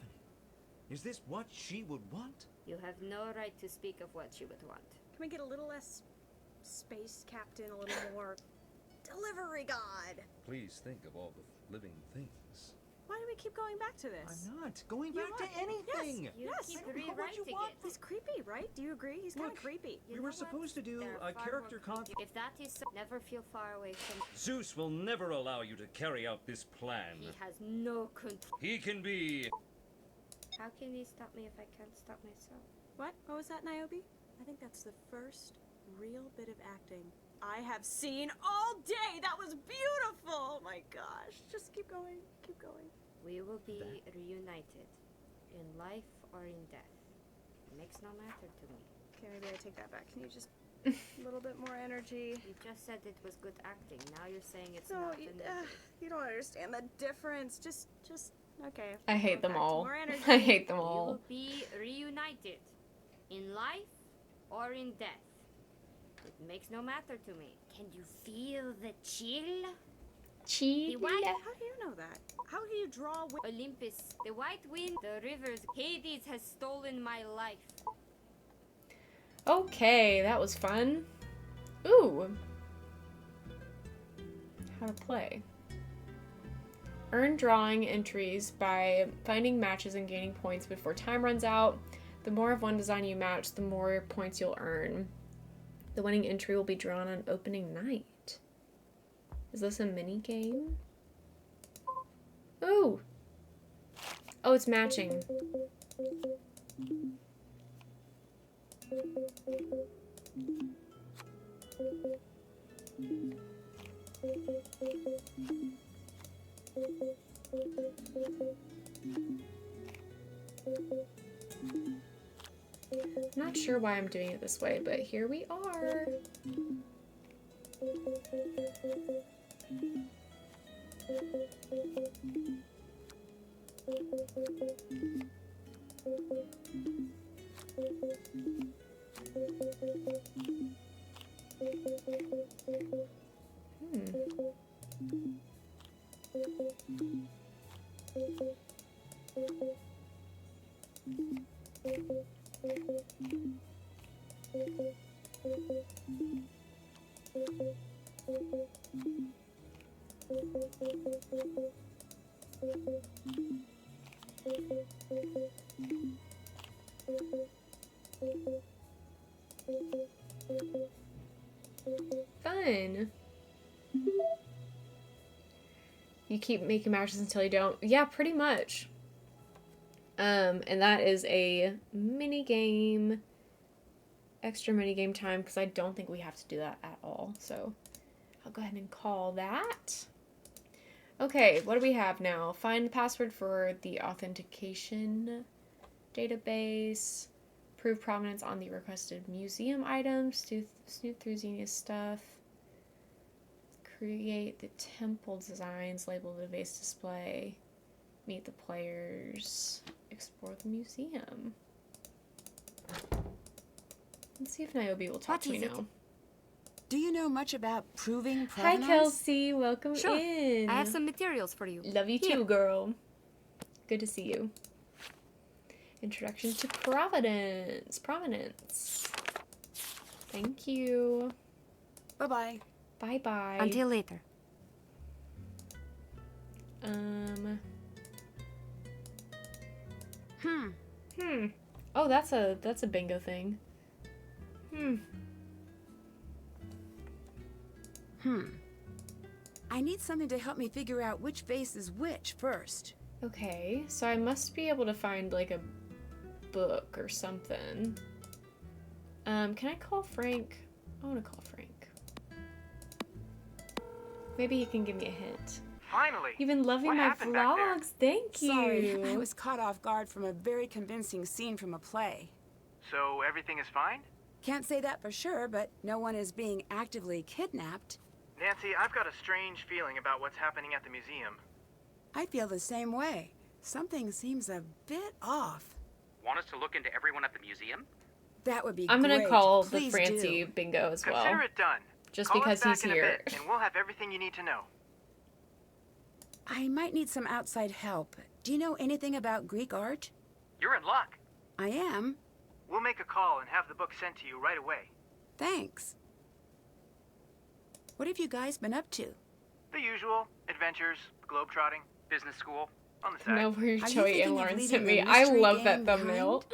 Is this what she would want? You have no right to speak of what she would want. Can we get a little less space captain, a little more delivery god? Please think of all the living things. Why do we keep going back to this? I'm not going You back to are. anything. Yes. You Yes. keep I don't know what rewriting you want. it. He's creepy, right? Do you agree? He's kind of Look. creepy. You We know were what? supposed to do There are a far character more- con. If that is so, never feel far away from... Zeus will never allow you to carry out this plan. He has no control. He can be How can he stop me if I can't stop myself? What? What was that, Niobe? I think that's the first real bit of acting I have seen all day. That was beautiful. Oh my gosh. Just keep going. Keep going. We will be reunited, in life or in death. It makes no matter to me. Okay, maybe I take that back. Can you just a little bit more energy? You just said it was good acting. Now you're saying it's No, not. you don't understand the difference. Just okay. I hate Go them back to all. more energy. I hate them We all. will be reunited, in life or in death. It makes no matter to me. Can you feel the chill? Cheese. The white How do you know that? How do you draw? Olympus, the white wind, the rivers, Hades has stolen my life. Okay, that was fun. Ooh. How to play. Earn drawing entries by finding matches and gaining points before time runs out. The more of one design you match, the more points you'll earn. The winning entry will be drawn on opening night. Is this a mini game? Ooh. Oh, it's matching. Not sure why I'm doing it this way, but here we are. Fun. You keep making matches until you don't. Yeah, pretty much. And that is a mini game, extra mini game time, because I don't think we have to do that at all. So I'll go ahead and call that. Okay, what do we have now? Find the password for the authentication database. Prove provenance on the requested museum items. Snoop through Xenia's stuff. Create the temple designs. Label the base display. Meet the players. Explore the museum. Let's see if Niobe will talk to me now. Do you know much about proving Hi, provenance? Kelsey. Welcome Sure. in. I have some materials for you. Love you too, girl. Good to see you. Introduction to Provenance. Thank you. Bye-bye. Bye-bye. Until later. Oh, that's a bingo thing. I need something to help me figure out which vase is which first. Okay, so I must be able to find like a book or something. Can I call Frank? I want to call Frank. Maybe he can give me a hint. Finally! You've been loving What my happened back there? vlogs. Thank you. Sorry, I was caught off guard from a very convincing scene from a play. So everything is fine? Can't say that for sure, but no one is being actively kidnapped. Nancy, I've got a strange feeling about what's happening at the museum. I feel the same way. Something seems a bit off. Want us to look into everyone at the museum? That would be I'm great. gonna call Please the Francie do. bingo as well. Consider it done. Just Call because us back he's in here. a bit, and we'll have everything you need to know. I might need some outside help. Do you know anything about Greek art? You're in luck. I am. We'll make a call and have the book sent to you right away. Thanks. What have you guys been up to? The usual. Adventures, globetrotting, Business school. on the side. No, where you Joey thinking and of Lauren leaving sent the me. I mystery love that game thumbnail.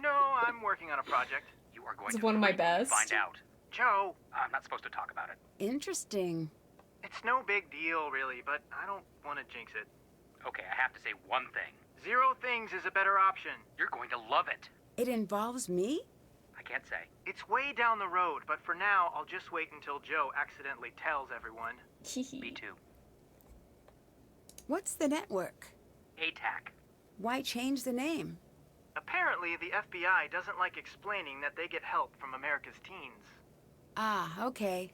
No, I'm working on a project. You are going It's to one of my scream when you best. Find out. Joe, I'm not supposed to talk about it. Interesting. it's no big deal, really, but I don't want to jinx it. Okay, I have to say one thing. Zero Things is a better option. You're going to love it. It involves me? I can't say. It's way down the road, but for now, I'll just wait until Joe accidentally tells everyone. Me too. What's the network? ATAC. Why change the name? Apparently, the FBI doesn't like explaining that they get help from America's teens. Ah, okay.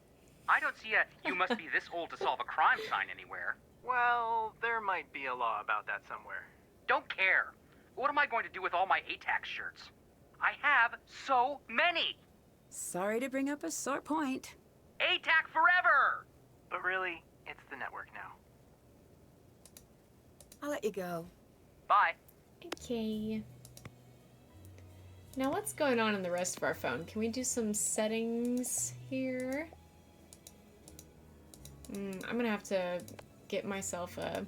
I don't see a "you must be this old to solve a crime" sign anywhere. Well, there might be a law about that somewhere. Don't care. What am I going to do with all my ATAC shirts? I have so many. Sorry to bring up a sore point. ATAC forever! But really, it's the network now. I'll let you go. Bye. Okay. Now what's going on in the rest of our phone? Can we do some settings here? I'm gonna have to get myself a...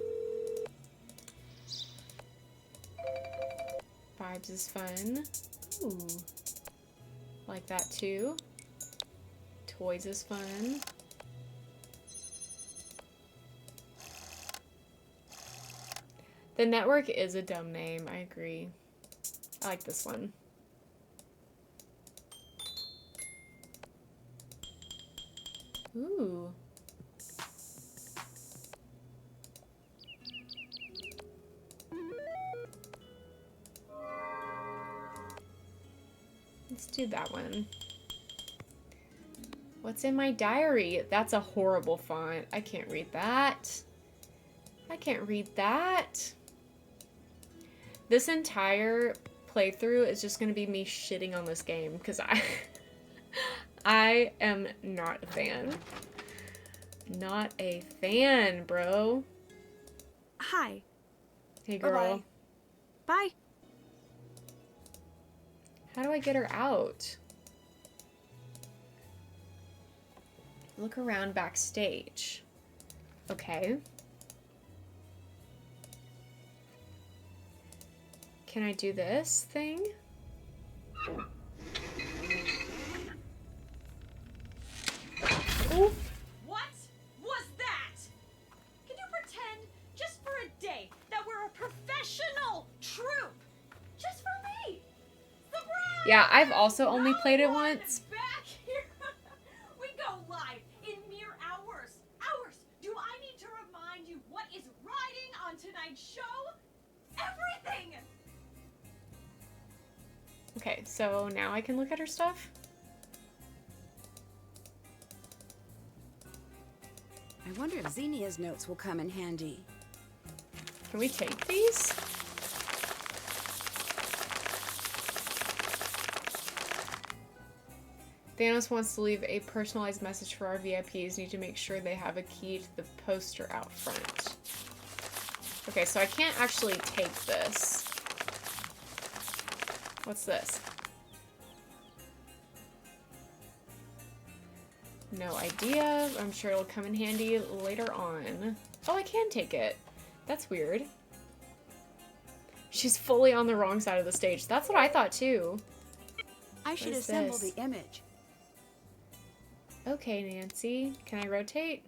Vibes is fun. Ooh. Like that too. Toys is fun. The network is a dumb name, I agree. I like this one. Ooh. Let's do that one. What's in my diary? That's a horrible font. I can't read that. I can't read that. This entire playthrough is just going to be me shitting on this game because I am not a fan. Not a fan, bro. Hi. Hey, girl. Bye. How do I get her out? Look around backstage. Okay. Can I do this thing? Ooh. What was that? Can you pretend, just for a day, that we're a professional troupe? Just for me. Surprise! Yeah, I've also only played it once. Back here. We go live in mere hours. Hours. Do I need to remind you what is riding on tonight's show? Everything. Okay, so now I can look at her stuff? I wonder if Xenia's notes will come in handy. Can we take these? Thanos wants to leave a personalized message for our VIPs. Need to make sure they have a key to the poster out front. Okay, so I can't actually take this. What's this? No idea. I'm sure it'll come in handy later on. Oh, I can take it. That's weird. She's fully on the wrong side of the stage. That's what I thought too. I should What is assemble this? the image. Okay, Nancy. Can I rotate?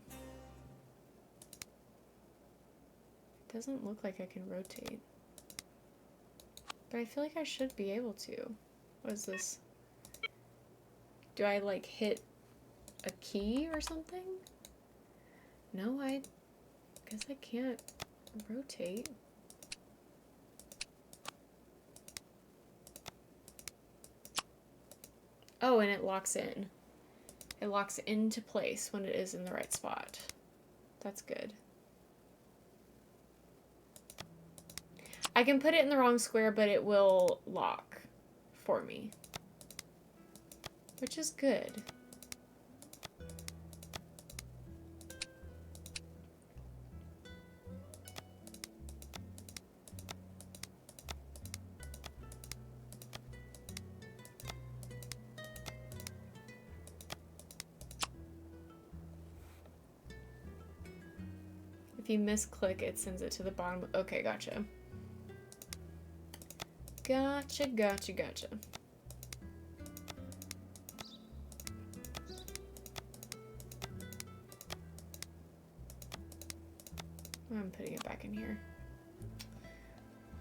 Doesn't look like I can rotate. But I feel like I should be able to. What is this? Do I like hit a key or something? No, I guess I can't rotate. Oh, and it locks in. It locks into place when it is in the right spot. That's good. I can put it in the wrong square, but it will lock for me. Which is good. If you misclick, it sends it to the bottom. Okay, gotcha. Gotcha, gotcha, gotcha. I'm putting it back in here.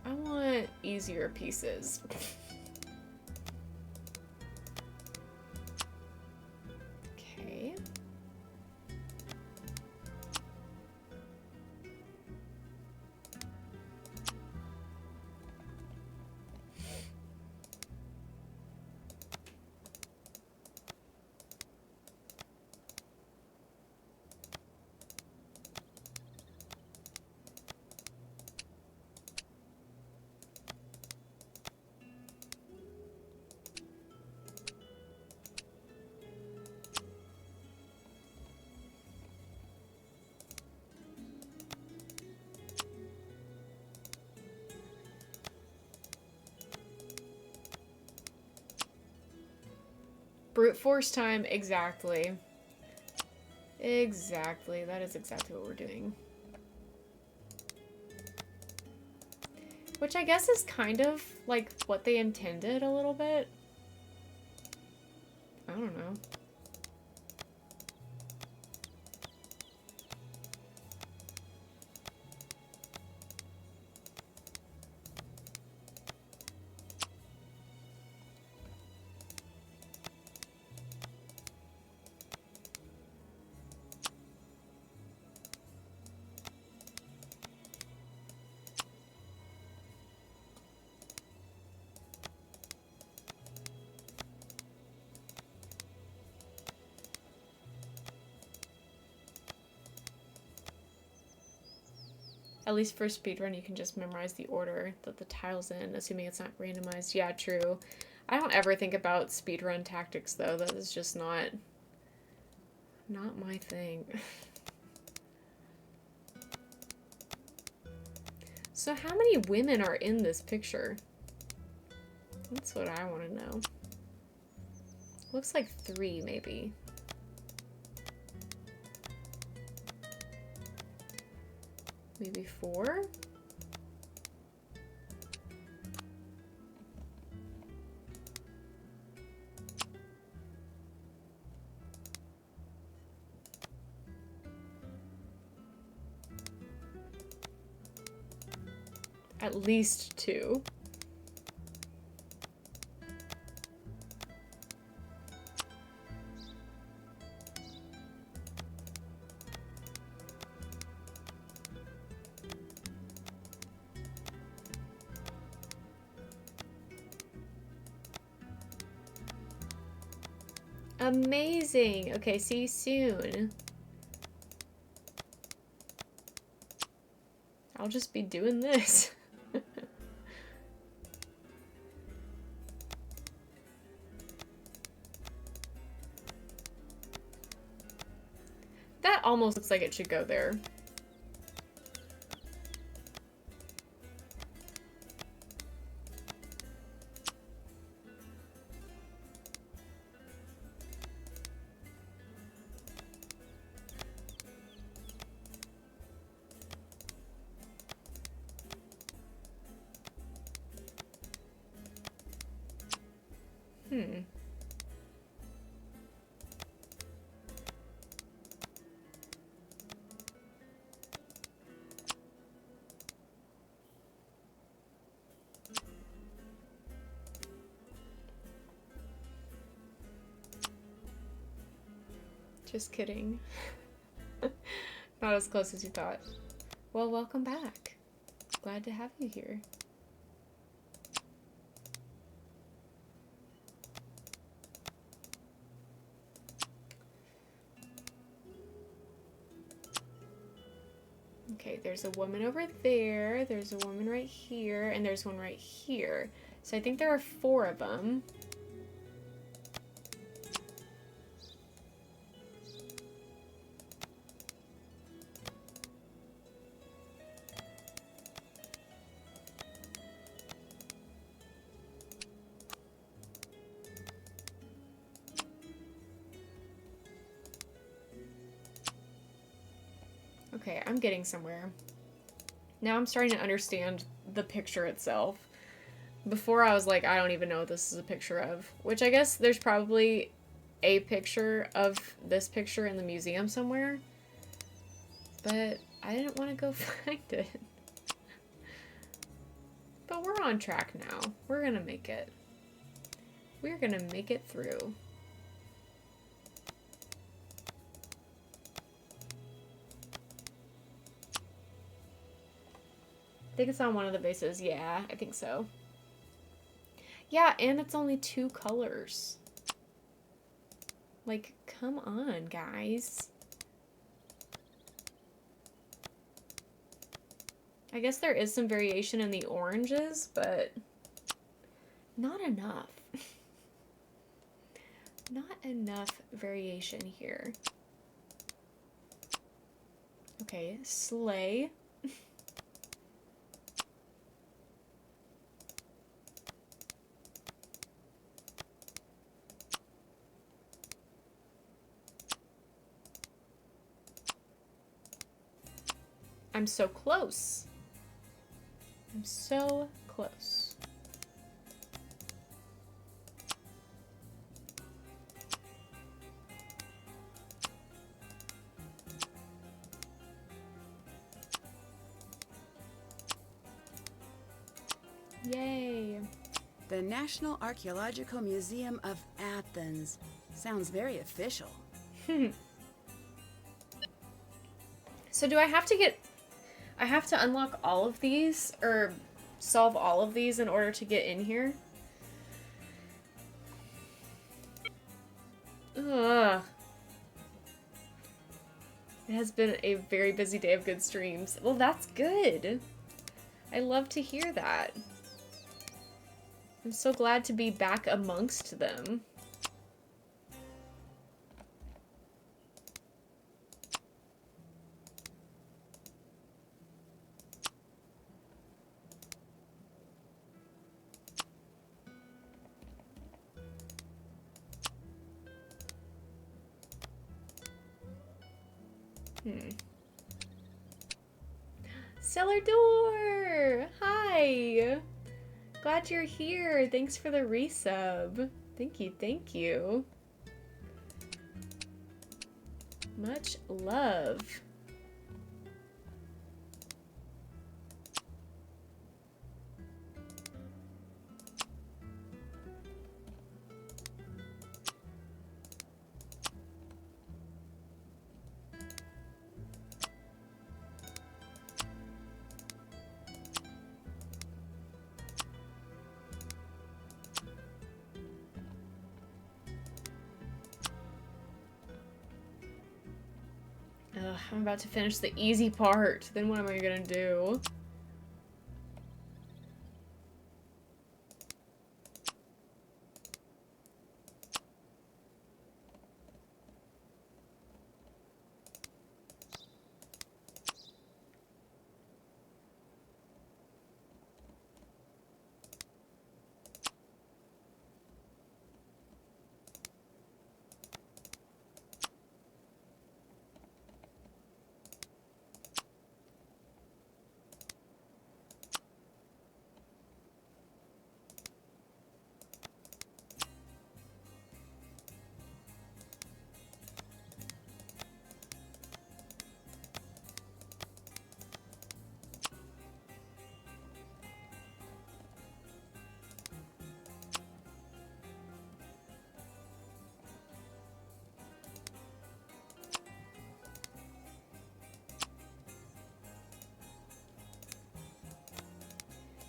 I want easier pieces. Okay. Brute force time, exactly. Exactly, that is exactly what we're doing. Which I guess is kind of like what they intended a little bit. I don't know. At least for speedrun, you can just memorize the order that the tile's in, assuming it's not randomized. Yeah, true. I don't ever think about speedrun tactics, though. That is just not my thing. So how many women are in this picture? That's what I want to know. Looks like 3, maybe. Maybe 4? At least 2. Amazing! Okay, see you soon. I'll just be doing this. That almost looks like it should go there. Just kidding. Not as close as you thought. Well, welcome back. Glad to have you here. Okay, there's a woman over there, there's a woman right here, and there's one right here. So I think there are 4 of them. Okay, I'm getting somewhere. Now I'm starting to understand the picture itself. Before I was like, I don't even know what this is a picture of. Which I guess there's probably a picture of this picture in the museum somewhere. But I didn't want to go find it. But we're on track now. We're gonna make it. We're gonna make it through. I think it's on one of the bases. Yeah, I think so. Yeah, and it's only 2 colors. Like, come on, guys. I guess there is some variation in the oranges, but not enough. Not enough variation here. Okay, sleigh. I'm so close. I'm so close. Yay. The National Archaeological Museum of Athens. Sounds very official. So do I have to unlock all of these or solve all of these in order to get in here? Ugh. It has been a very busy day of good streams. Well, that's good. I love to hear that. I'm so glad to be back amongst them. Cellar door! Hi! Glad you're here. Thanks for the resub. Thank you, thank you. Much love. Ugh, I'm about to finish the easy part. Then what am I gonna do?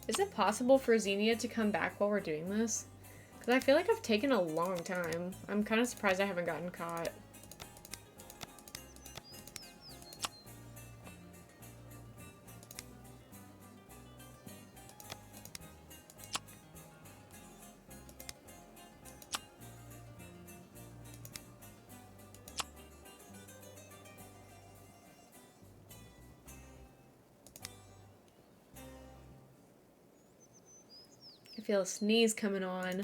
Is it possible for Xenia to come back while we're doing this? Because I feel like I've taken a long time. I'm kind of surprised I haven't gotten caught. I feel a sneeze coming on.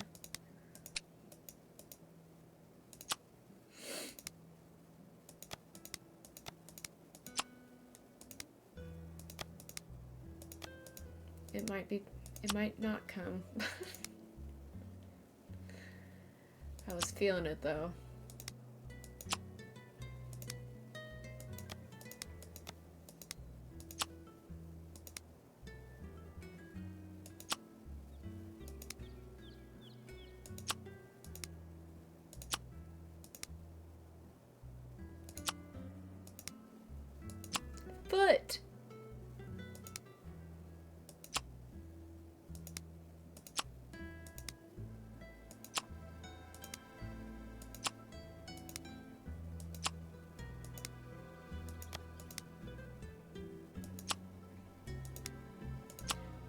It might not come. I was feeling it though.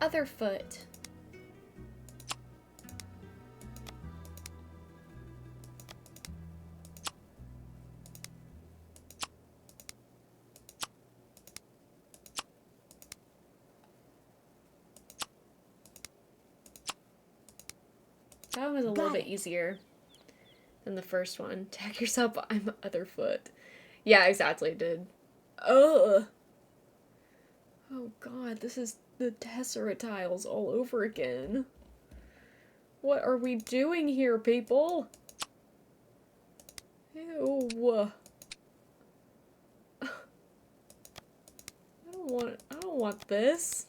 other foot. That one was a little bit easier than the first one. Tag yourself, I'm other foot. Yeah, exactly, it did. Ugh. Oh god, this is the tesseract tiles all over again. What are we doing here, people? Ew. I don't want this.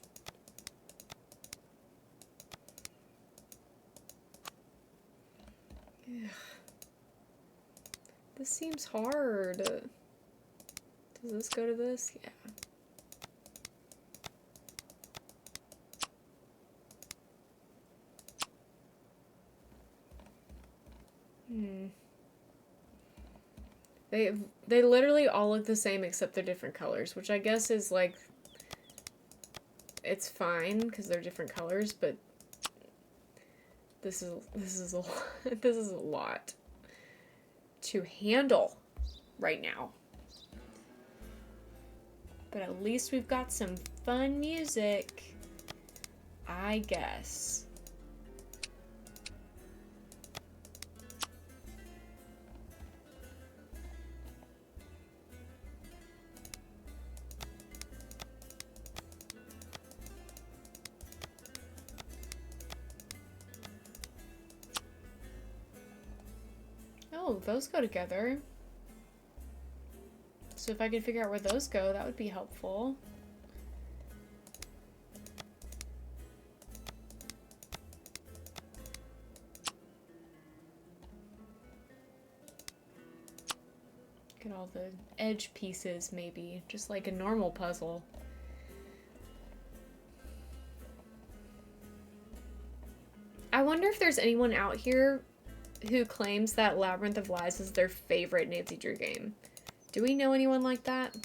Ugh. This seems hard. Does this go to this? Yeah. They literally all look the same except they're different colors, which I guess is like, it's fine because they're different colors, but this is a this is a lot to handle right now. But at least we've got some fun music, I guess. Oh, those go together. So if I could figure out where those go, that would be helpful. Get all the edge pieces, maybe. Just like a normal puzzle. I wonder if there's anyone out here who claims that Labyrinth of Lies is their favorite Nancy Drew game. Do we know anyone like that?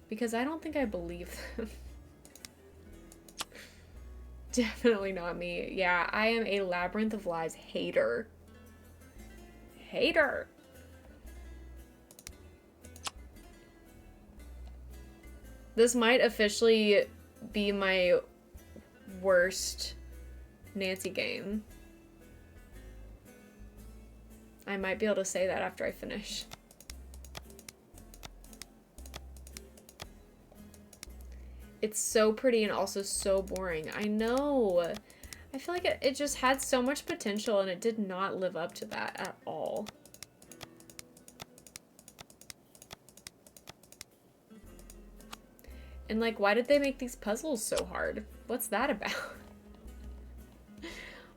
Because I don't think I believe them. Definitely not me. Yeah, I am a Labyrinth of Lies hater. Hater! This might officially be my worst Nancy game. I might be able to say that after I finish. It's so pretty and also so boring. I know. I feel like it just had so much potential and it did not live up to that at all. And like, why did they make these puzzles so hard? What's that about?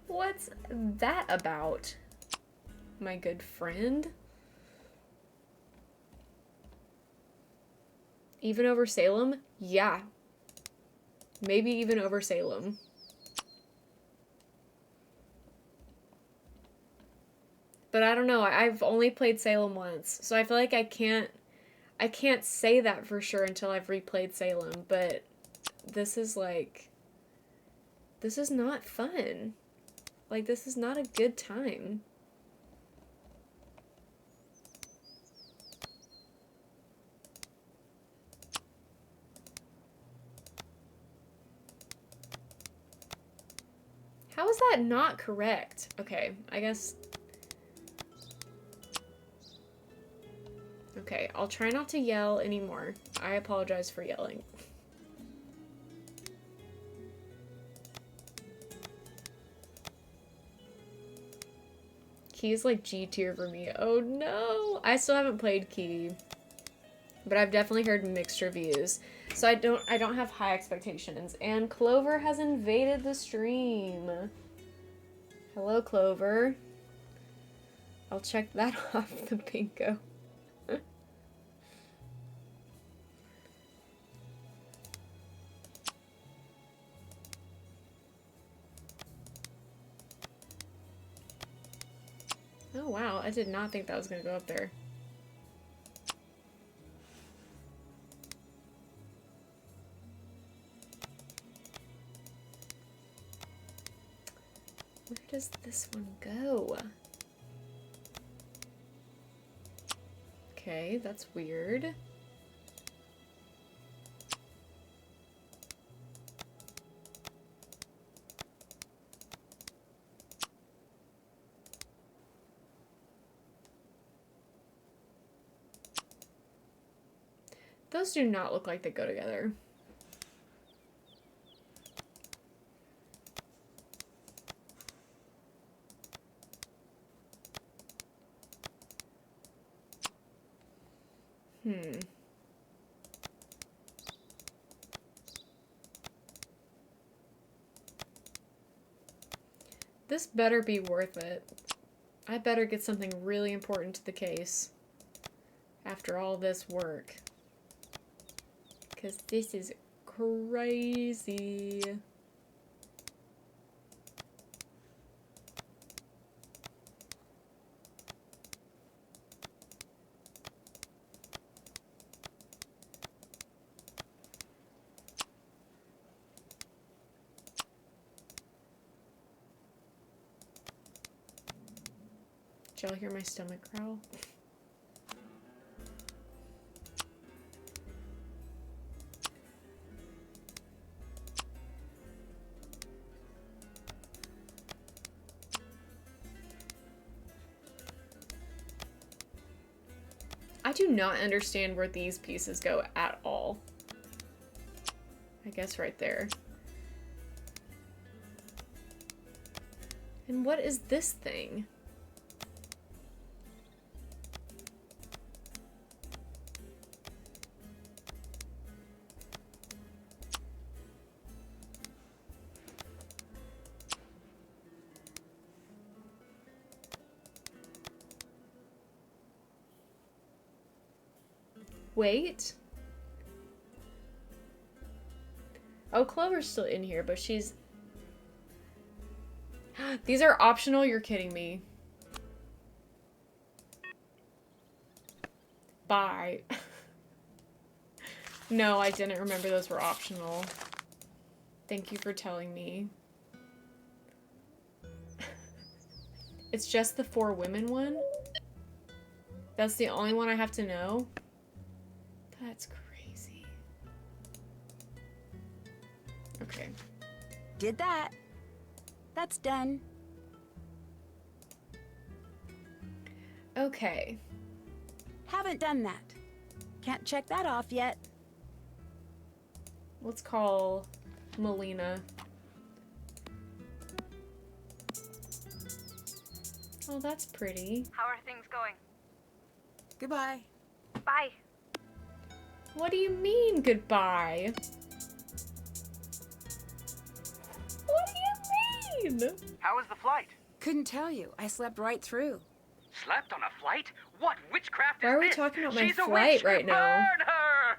What's that about? My good friend? Even over Salem? Yeah. Maybe even over Salem. But I don't know, I've only played Salem once, so I feel like I can't say that for sure until I've replayed Salem, but this is like, this is not fun. Like, this is not a good time. How is that not correct? Okay, I guess... Okay, I'll try not to yell anymore. I apologize for yelling. Key is like G tier for me. Oh no! I still haven't played Key, but I've definitely heard mixed reviews. So I don't have high expectations. And Clover has invaded the stream. Hello, Clover. I'll check that off the bingo. Oh wow, I did not think that was gonna go up there. Where does this one go? Okay, that's weird. Those do not look like they go together. This better be worth it. I better get something really important to the case after all this work. Because this is crazy. Did y'all hear my stomach growl? I do not understand where these pieces go at all. I guess right there. And what is this thing? Wait. Oh, Clover's still in here, but she's... These are optional? You're kidding me. Bye. No, I didn't remember those were optional. Thank you for telling me. It's just the 4 women one? That's the only one I have to know? That's crazy. Okay. Did that. That's done. Okay. Haven't done that. Can't check that off yet. Let's call Melina. Oh, that's pretty. How are things going? Goodbye. Bye. What do you mean, goodbye? What do you mean? How was the flight? Couldn't tell you. I slept right through. Slept on a flight? What witchcraft is Why are we this? talking about my She's a flight witch. right now? Burn her!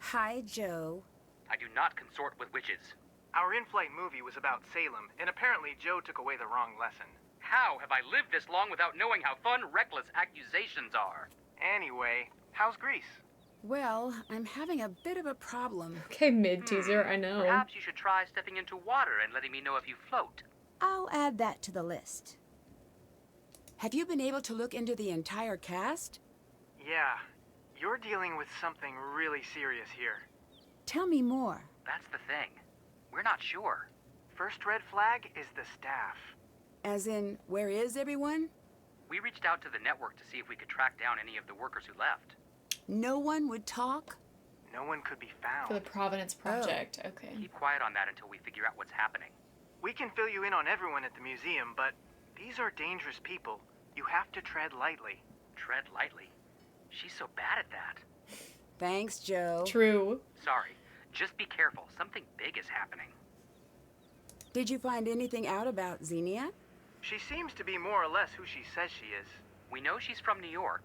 Hi, Joe. I do not consort with witches. Our in-flight movie was about Salem, and apparently Joe took away the wrong lesson. How have I lived this long without knowing how fun, reckless accusations are? Anyway, how's Greece? Well, I'm having a bit of a problem. Okay, mid-teaser, I know. Perhaps you should try stepping into water and letting me know if you float. I'll add that to the list. Have you been able to look into the entire cast? Yeah, you're dealing with something really serious here. Tell me more. That's the thing. We're not sure. First red flag is the staff. As in, where is everyone? We reached out to the network to see if we could track down any of the workers who left. No one would talk? No one could be For the found. Providence Project, okay. Keep quiet on that until we figure out what's happening. We can fill you in on everyone at the museum, but these are dangerous people. You have to tread lightly. Tread lightly. She's so bad at that. Thanks, Joe. True. Sorry. Just be careful. Something big is happening. Did you find anything out about Xenia? She seems to be more or less who she says she is. We know she's from New York.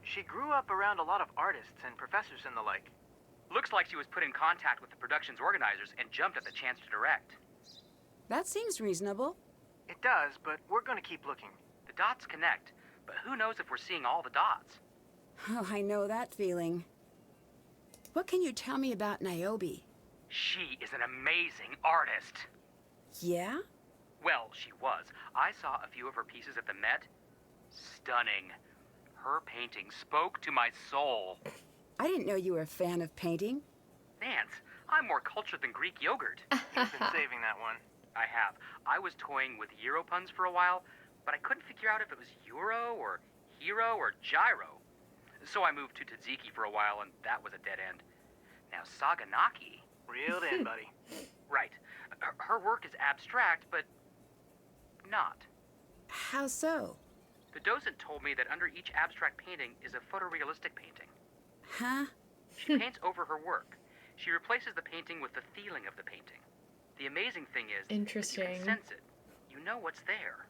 She grew up around a lot of artists and professors and the like. Looks like she was put in contact with the production's organizers and jumped at the chance to direct. That seems reasonable. It does, but we're gonna keep looking. The dots connect, but who knows if we're seeing all the dots? Oh, I know that feeling. What can you tell me about Niobe? She is an amazing artist. Yeah? Well, she was. I saw a few of her pieces at the Met. Stunning. Her painting spoke to my soul. I didn't know you were a fan of painting. Nance, I'm more cultured than Greek yogurt. You've been saving that one. I have. I was toying with Euro puns for a while, but I couldn't figure out if it was Euro or Hero or Gyro. So I moved to Tzatziki for a while, and that was a dead end. Now, Saganaki... Reeled in, buddy. Right. Her work is abstract, but not. How so? The docent told me that under each abstract painting is a photorealistic painting. Huh? She paints over her work. She replaces the painting with the feeling of the painting. The amazing thing is that you Interesting. can sense it. You know what's there.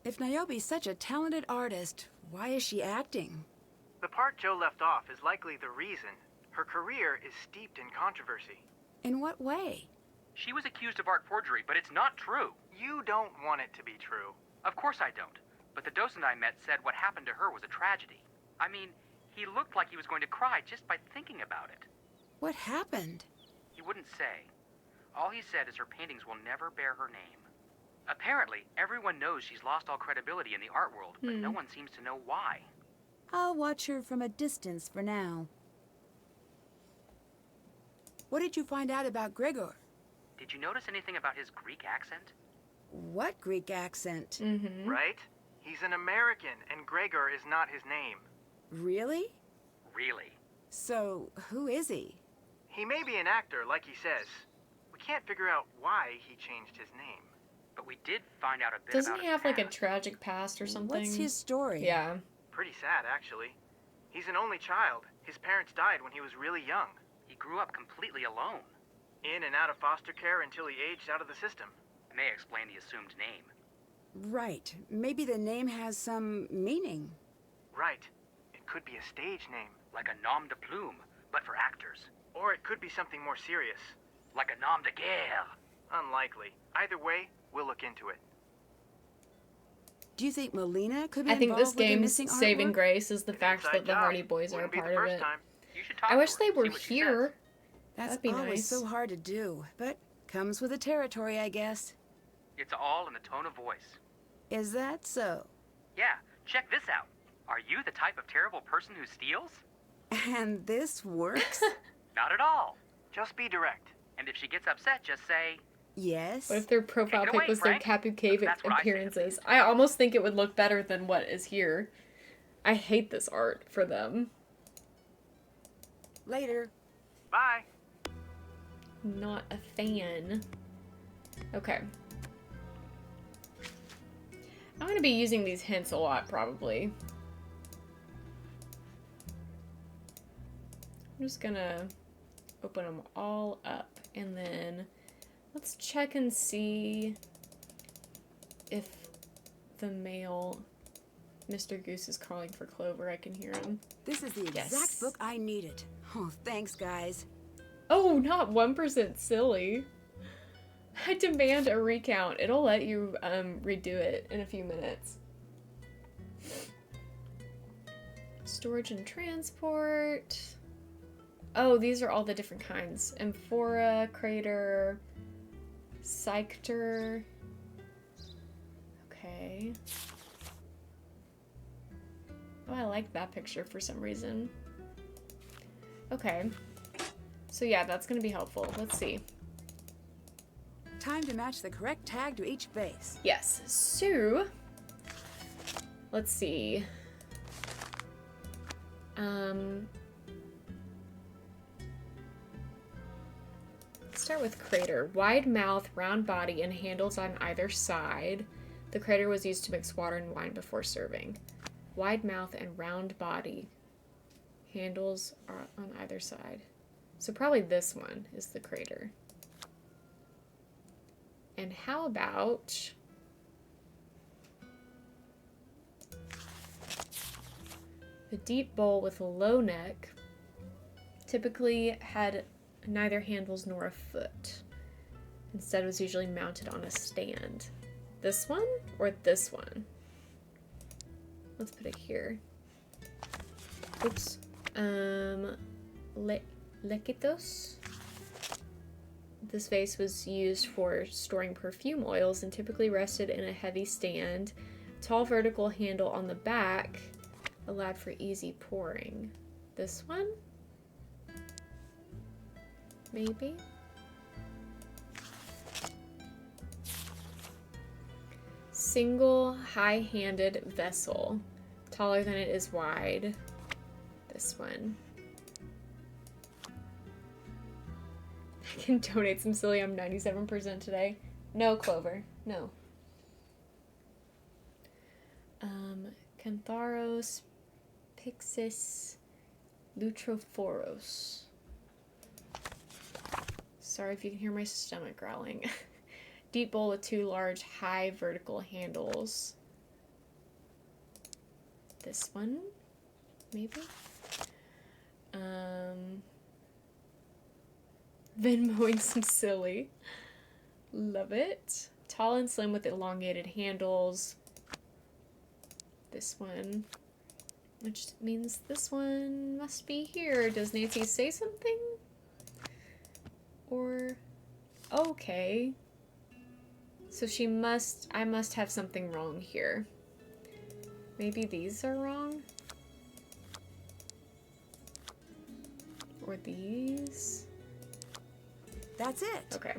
If Niobe's such a talented artist, why is she acting? The part Joe left off is likely the reason. Her career is steeped in controversy. In what way? She was accused of art forgery, but it's not true. You don't want it to be true. Of course I don't. But the docent I met said what happened to her was a tragedy. I mean, he looked like he was going to cry just by thinking about it. What happened? He wouldn't say. All he said is her paintings will never bear her name. Apparently, everyone knows she's lost all credibility in the art world, but no one seems to know why. I'll watch her from a distance for now. What did you find out about Gregor? Did you notice anything about his Greek accent? What Greek accent? Right? He's an American, and Gregor is not his name. Really? Really? So, who is he? He may be an actor, like he says. We can't figure out why he changed his name. But we did find out a bit Doesn't about he his have like a past. tragic past or something? What's his story? Yeah. Pretty sad, actually. He's an only child. His parents died when he was really young. He grew up completely alone. In and out of foster care until he aged out of the system. May explain the assumed name. Right. Maybe the name has some meaning. Right. It could be a stage name. Like a nom de plume, but for actors. Or it could be something more serious. Like a nom de guerre. Unlikely. Either way, we'll look into it. Do you think Melina could be I think this involved with the game's missing saving artwork? grace is the fact Inside that the job. Hardy Boys are a Wouldn't be the part of first it. time. You should talk I to wish her, they see were what she here. says. That's That'd be always nice. so hard to do, but comes with the territory, I guess. It's all in the tone of voice. Is that so? Yeah, check this out. Are you the type of terrible person who steals? And this works? Not at all. Just be direct. And if she gets upset, just say, Yes. What if their profile Take it pic away, was their Frank. Capu Cave That's what I say, at appearances? I almost think it would look better than what is here. I hate this art for them. Later. Bye. Not a fan. Okay. I'm going to be using these hints a lot, probably. I'm just going to open them all up, and then let's check and see if the male Mr. Goose is calling for Clover. I can hear him. This is the exact Yes. book I needed. Oh, thanks, guys. Oh, not 1% silly. I demand a recount. It'll let you redo it in a few minutes. Storage and transport. Oh, these are all the different kinds. Amphora, crater, Psychter. Okay. Oh, I like that picture for some reason. Okay. So yeah, that's gonna be helpful. Let's see. Time to match the correct tag to each base. Yes. So let's see. Let's start with crater. Wide mouth, round body, and handles on either side. The crater was used to mix water and wine before serving. Wide mouth and round body. Handles are on either side. So probably this one is the crater. And how about the deep bowl with a low neck typically had neither handles nor a foot. Instead, it was usually mounted on a stand. This one or this one? Let's put it here. Oops. Lekitos. This vase was used for storing perfume oils and typically rested in a heavy stand. Tall vertical handle on the back allowed for easy pouring. This one? Maybe? Single high-handed vessel. Taller than it is wide. This one. I can donate some silly. I'm 97% today. No, Clover. No. Cantharos, Pixis, Lutrophoros. Sorry if you can hear my stomach growling. Deep bowl with 2 large, high vertical handles. This one, maybe? Venmoing some silly. Love it. Tall and slim with elongated handles. This one. Which means this one must be here. Does Nancy say something? Or... okay. So I must have something wrong here. Maybe these are wrong? Or these? That's it. Okay.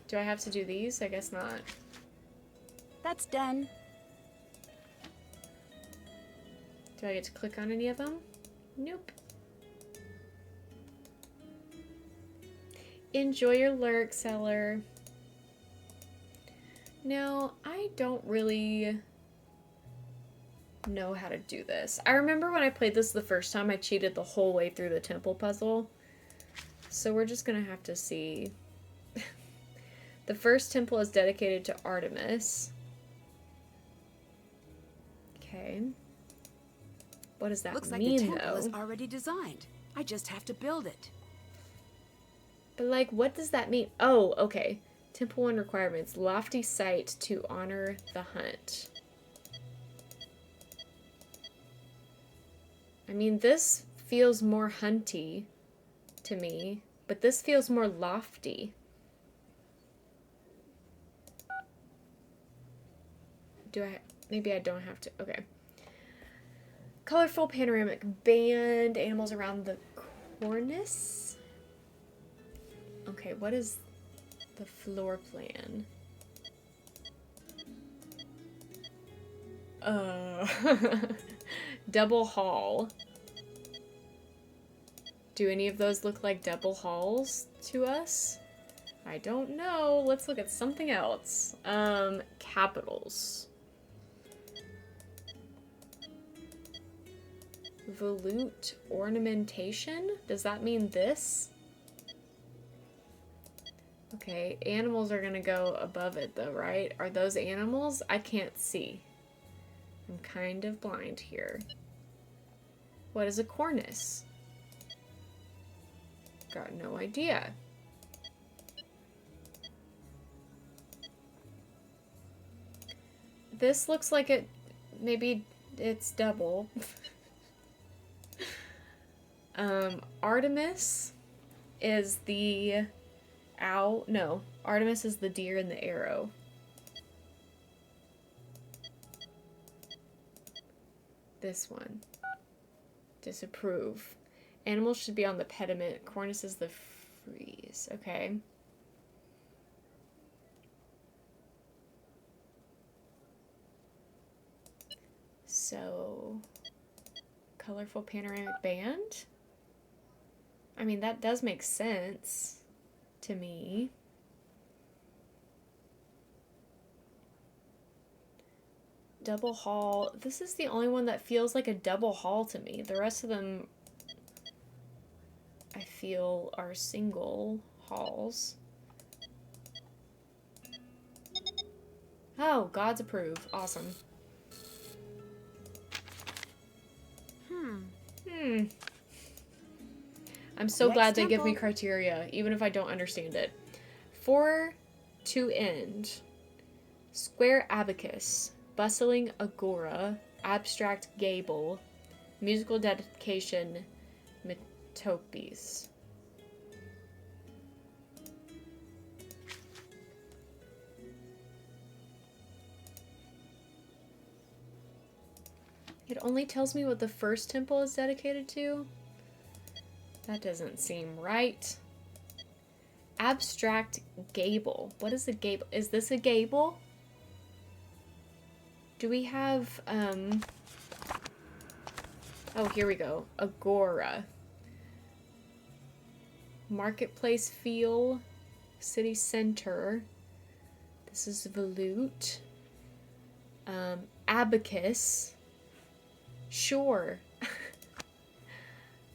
Do I have to do these? I guess not. That's done. Do I get to click on any of them? Nope. Enjoy your lurk, seller. Now, I don't really know how to do this. I remember when I played this the first time, I cheated the whole way through the temple puzzle. So we're just gonna have to see. The first temple is dedicated to Artemis. Okay. What does that Looks like mean, the temple though? is already designed. I just have to build it. But, like, what does that mean? Oh, okay. Temple 1 requirements. Lofty site to honor the hunt. I mean, this feels more hunty to me, but this feels more lofty. Maybe I don't have to, okay. Colorful panoramic band, animals around the cornice. Okay, what is the floor plan? Double hall. Do any of those look like double halls to us? I don't know. Let's look at something else. Capitals. Volute ornamentation? Does that mean this? Okay, animals are gonna go above it though, right? Are those animals? I can't see. I'm kind of blind here. What is a cornice? Got no idea. This looks like it, maybe it's double. Artemis is the owl. No, Artemis is the deer and the arrow. This one. Disapprove. Animals should be on the pediment. Cornice is the frieze. Okay. So, colorful panoramic band? I mean, that does make sense to me. Double hall. This is the only one that feels like a double hall to me. The rest of them, I feel, are single halls. Oh, God's approve. Awesome. I'm so glad they give me criteria, even if I don't understand it. For to end. Square abacus. Bustling agora. Abstract gable. Musical dedication. Metopes. It only tells me what the first temple is dedicated to. That doesn't seem right. Abstract gable. What is a gable? Is this a gable? Do we have, oh, here we go. Agora. Marketplace feel. City center. This is volute. Abacus. Sure.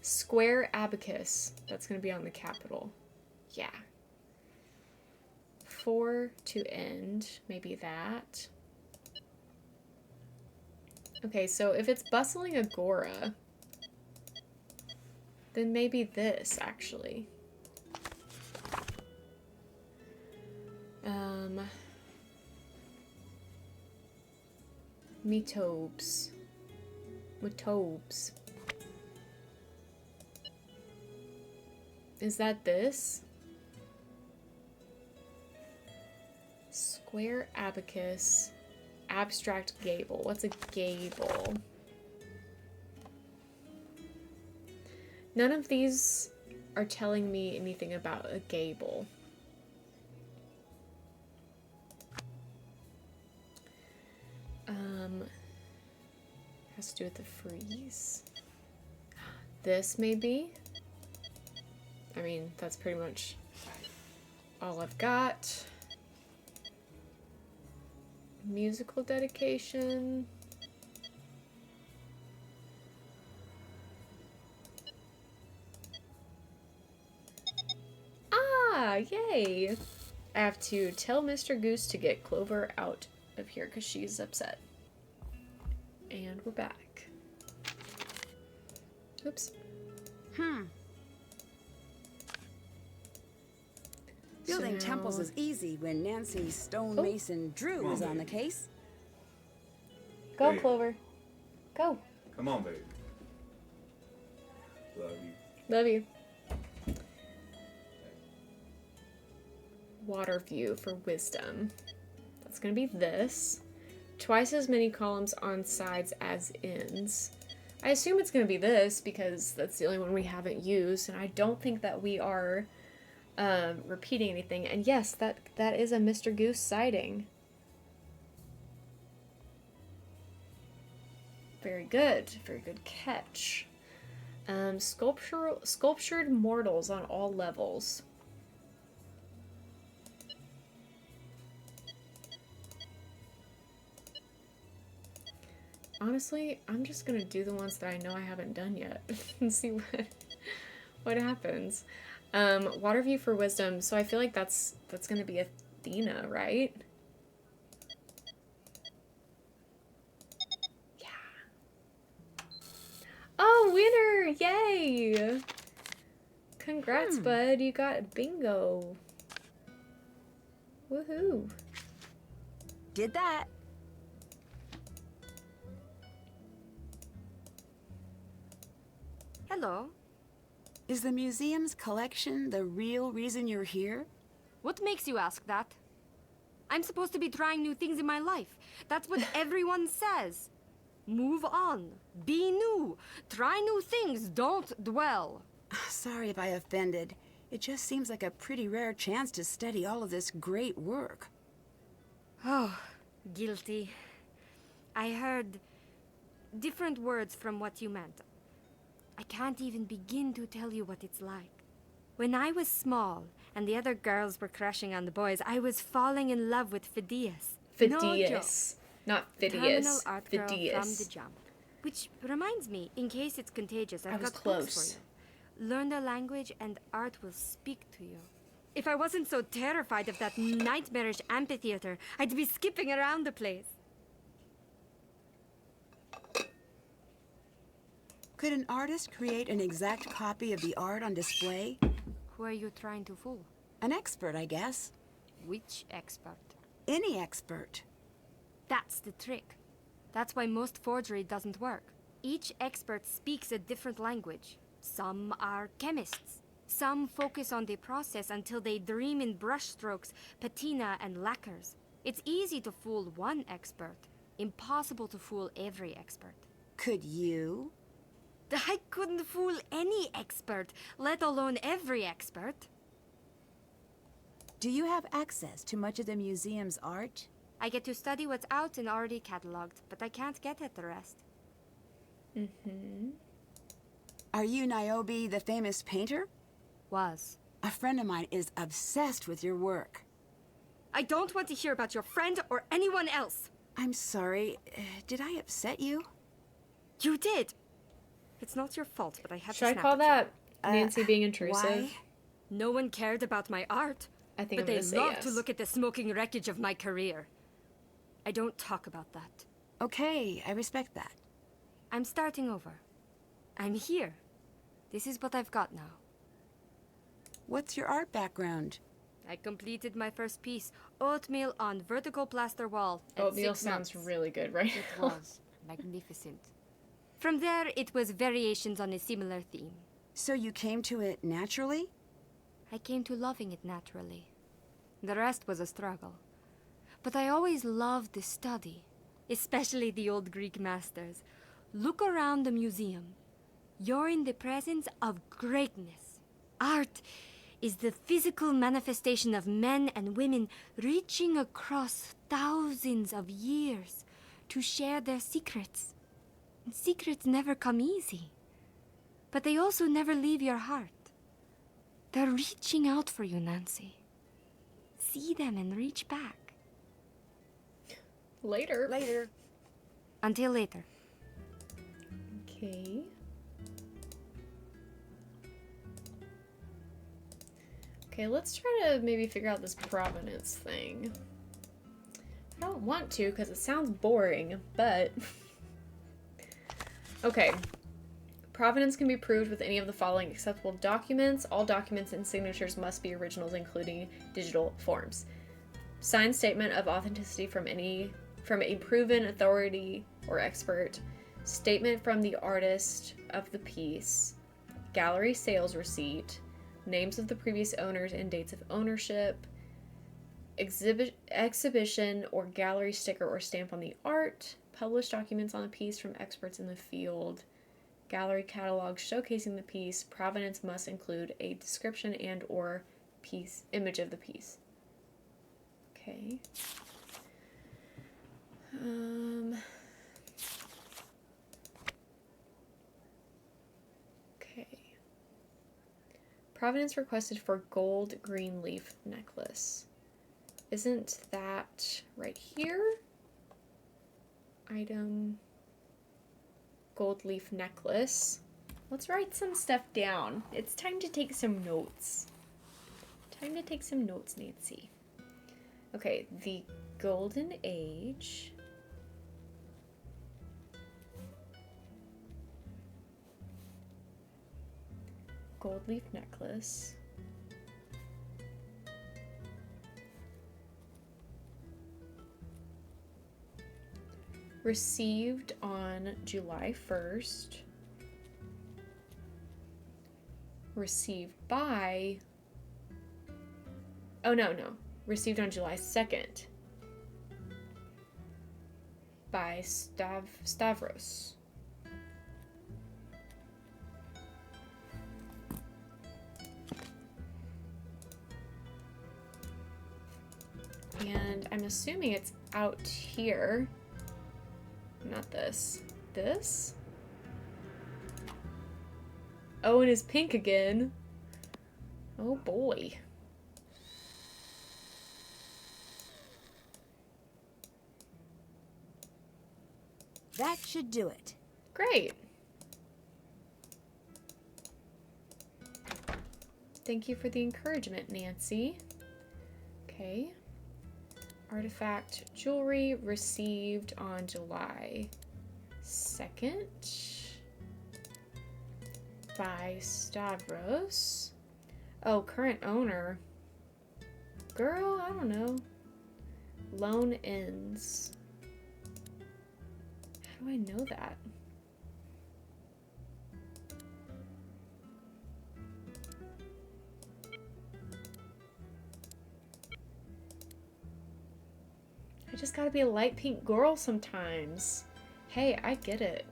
Square abacus. That's going to be on the capital. Yeah. 4 to end. Maybe that. Okay, so if it's bustling agora, then maybe this, actually. Metobes. Metobes. Is that this? Square abacus. Abstract gable. What's a gable? None of these are telling me anything about a gable. Has to do with the freeze. This maybe? I mean, that's pretty much all I've got. Musical dedication. Ah, yay! I have to tell Mr. Goose to get Clover out of here because she's upset. And we're back. Oops. Building So temples is easy when Nancy Stonemason Drew is on the case. Go, Hey. Clover. Go. Come on, baby. Love you. Love you. Water view for wisdom. That's gonna be this. Twice as many columns on sides as ends. I assume it's gonna be this because that's the only one we haven't used, and I don't think that we are repeating anything. And yes, that is a Mr. Goose sighting. Very good catch. Sculptured mortals on all levels. Honestly, I'm just gonna do the ones that I know I haven't done yet and see what happens. Water view for wisdom. So I feel like that's gonna be Athena, right? Yeah. Oh, winner! Yay! Congrats, bud. You got bingo. Woohoo. Did that. Hello. Is the museum's collection the real reason you're here? What makes you ask that? I'm supposed to be trying new things in my life. That's what everyone says. Move on. Be new. Try new things. Don't dwell. Sorry if I offended. It just seems like a pretty rare chance to study all of this great work. Oh, guilty. I heard different words from what you meant. I can't even begin to tell you what it's like. When I was small and the other girls were crushing on the boys, I was falling in love with Phidias. Phidias. Not Terminal Phidias. art girl from the Phidias. jump. Which reminds me, in case it's contagious, I've was got books close. for you. Learn the language and art will speak to you. If I wasn't so terrified of that nightmarish amphitheater, I'd be skipping around the place. Could an artist create an exact copy of the art on display? Who are you trying to fool? An expert, I guess. Which expert? Any expert. That's the trick. That's why most forgery doesn't work. Each expert speaks a different language. Some are chemists. Some focus on the process until they dream in brushstrokes, patina, and lacquers. It's easy to fool one expert. Impossible to fool every expert. Could you? I couldn't fool any expert, let alone every expert. Do you have access to much of the museum's art? I get to study what's out and already cataloged, but I can't get at the rest. Are you Niobe, the famous painter? Was. A friend of mine is obsessed with your work. I don't want to hear about your friend or anyone else. I'm sorry. Did I upset you? You did. It's not your fault, but I had Should to I snap call at you. that Nancy being intrusive? Why? No one cared about my art, I think but I'm they gonna say love yes. to look at the smoking wreckage of my career. I don't talk about that. Okay, I respect that. I'm starting over. I'm here. This is what I've got now. What's your art background? I completed my first piece, oatmeal on vertical plaster wall. at Oatmeal 6 sounds months. really good right It now. was magnificent. From there, it was variations on a similar theme. So you came to it naturally? I came to loving it naturally. The rest was a struggle. But I always loved the study, especially the old Greek masters. Look around the museum. You're in the presence of greatness. Art is the physical manifestation of men and women reaching across thousands of years to share their secrets. And secrets never come easy. But they also never leave your heart. They're reaching out for you, Nancy. See them and reach back. Later. Later. Until later. Okay. Okay, let's try to maybe figure out this provenance thing. I don't want to because it sounds boring, but... Okay. Provenance can be proved with any of the following acceptable documents. All documents and signatures must be originals, including digital forms. Signed statement of authenticity from a proven authority or expert. Statement from the artist of the piece. Gallery sales receipt. Names of the previous owners and dates of ownership. Exhibition or gallery sticker or stamp on the art. Published documents on the piece from experts in the field. Gallery catalog showcasing the piece. Provenance must include a description and or image of the piece. Okay. Okay. Provenance requested for gold green leaf necklace. Isn't that right here? Item gold leaf necklace. Let's write some stuff down. It's time to take some notes. Time to take some notes, Nancy. Okay, the Golden Age. Gold leaf necklace. Received on July 1st. Received by... Oh, no. Received on July 2nd. By Stavros. And I'm assuming it's out here. Not this. This? Oh, and it's pink again. Oh boy. That should do it. Great. Thank you for the encouragement, Nancy. Okay. Artifact jewelry received on July 2nd by Stavros. Oh, current owner. Girl, I don't know. Loan ends. How do I know that? I just gotta be a light pink girl sometimes. Hey, I get it.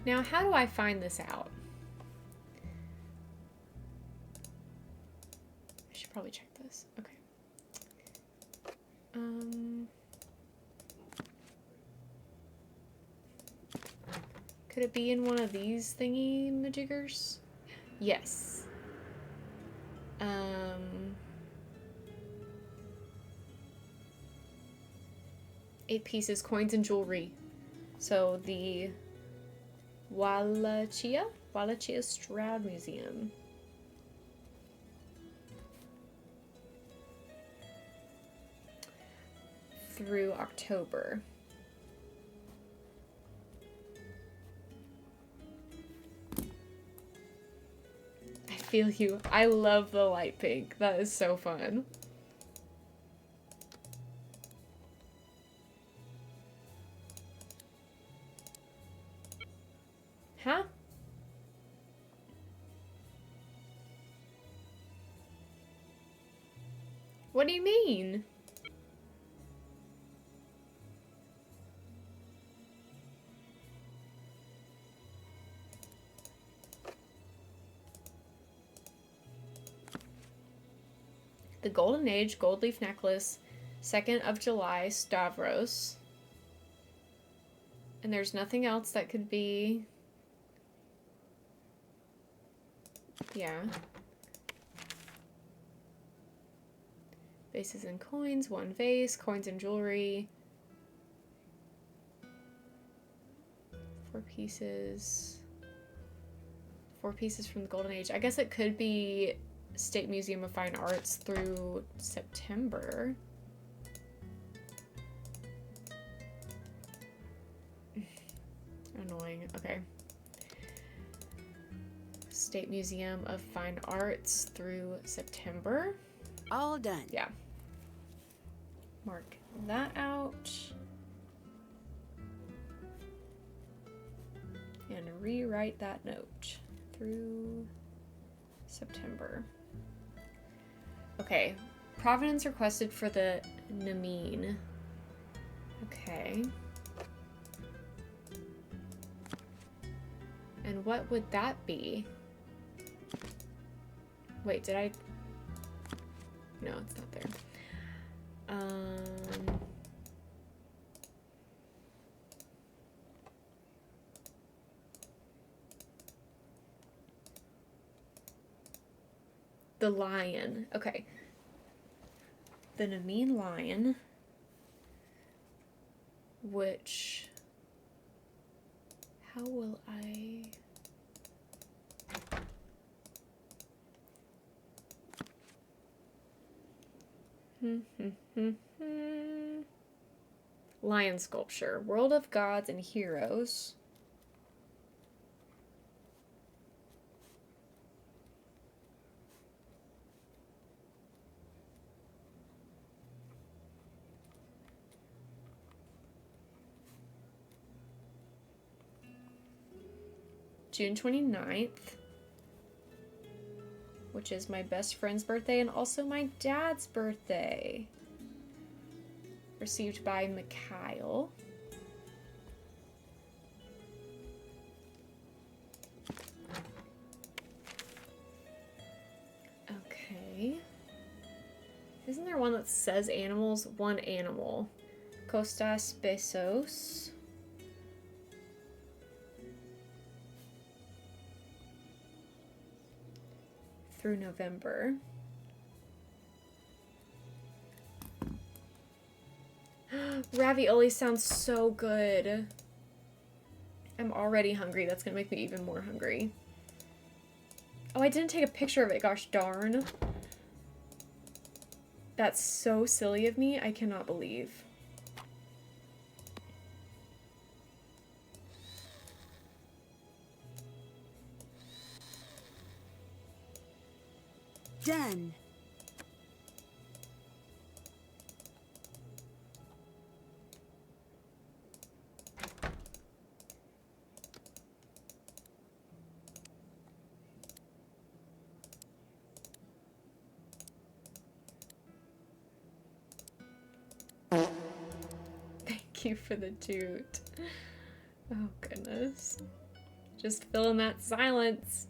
Now, how do I find this out? I should probably check this. Okay. Could it be in one of these thingy majiggers? Yes. 8 pieces, coins, and jewelry. So the Wallachia Stroud Museum. Through October. I feel you. I love the light pink. That is so fun. Huh? What do you mean? The Golden Age gold leaf necklace, 2nd of July, Stavros. And there's nothing else that could be... Yeah. Vases and coins, 1 vase, coins and jewelry. 4 pieces. 4 pieces from the Golden Age. I guess it could be State Museum of Fine Arts through September. Annoying. Okay. State Museum of Fine Arts through September. All done. Yeah. Mark that out. And rewrite that note through September. Okay. Provenance requested for the Namine. Okay. And what would that be? Wait, did I... No, it's not there. The lion. Okay. The Namine lion, which... How will I... Lion sculpture. World of Gods and Heroes. June 29th, which is my best friend's birthday and also my dad's birthday. Received by Mikhail. Okay. Isn't there one that says animals? One animal. Costas Besos. Through November. Ravioli sounds so good. I'm already hungry. That's gonna make me even more hungry. Oh, I didn't take a picture of it. Gosh darn. That's so silly of me. I cannot believe. Done. Thank you for the toot. Oh, goodness. Just filling that silence.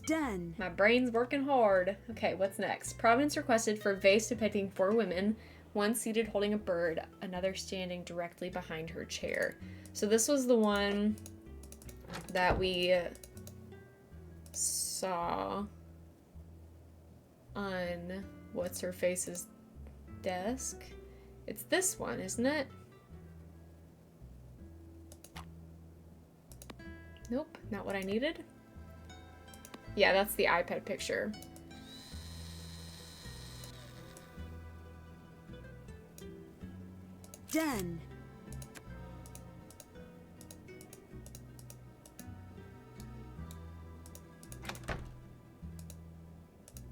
Done. My brain's working hard. Okay, what's next? Providence requested for a vase depicting 4 women, one seated holding a bird, another standing directly behind her chair. So this was the one that we saw on what's-her-face's desk. It's this one, isn't it? Nope, not what I needed. Yeah, that's the iPad picture. Done.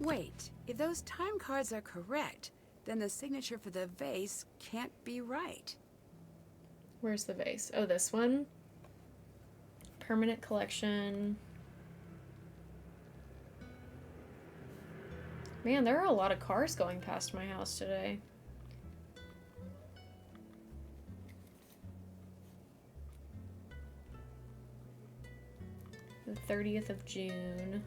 Wait, if those time cards are correct, then the signature for the vase can't be right. Where's the vase? Oh, this one. Permanent collection. Man, there are a lot of cars going past my house today. The 30th of June.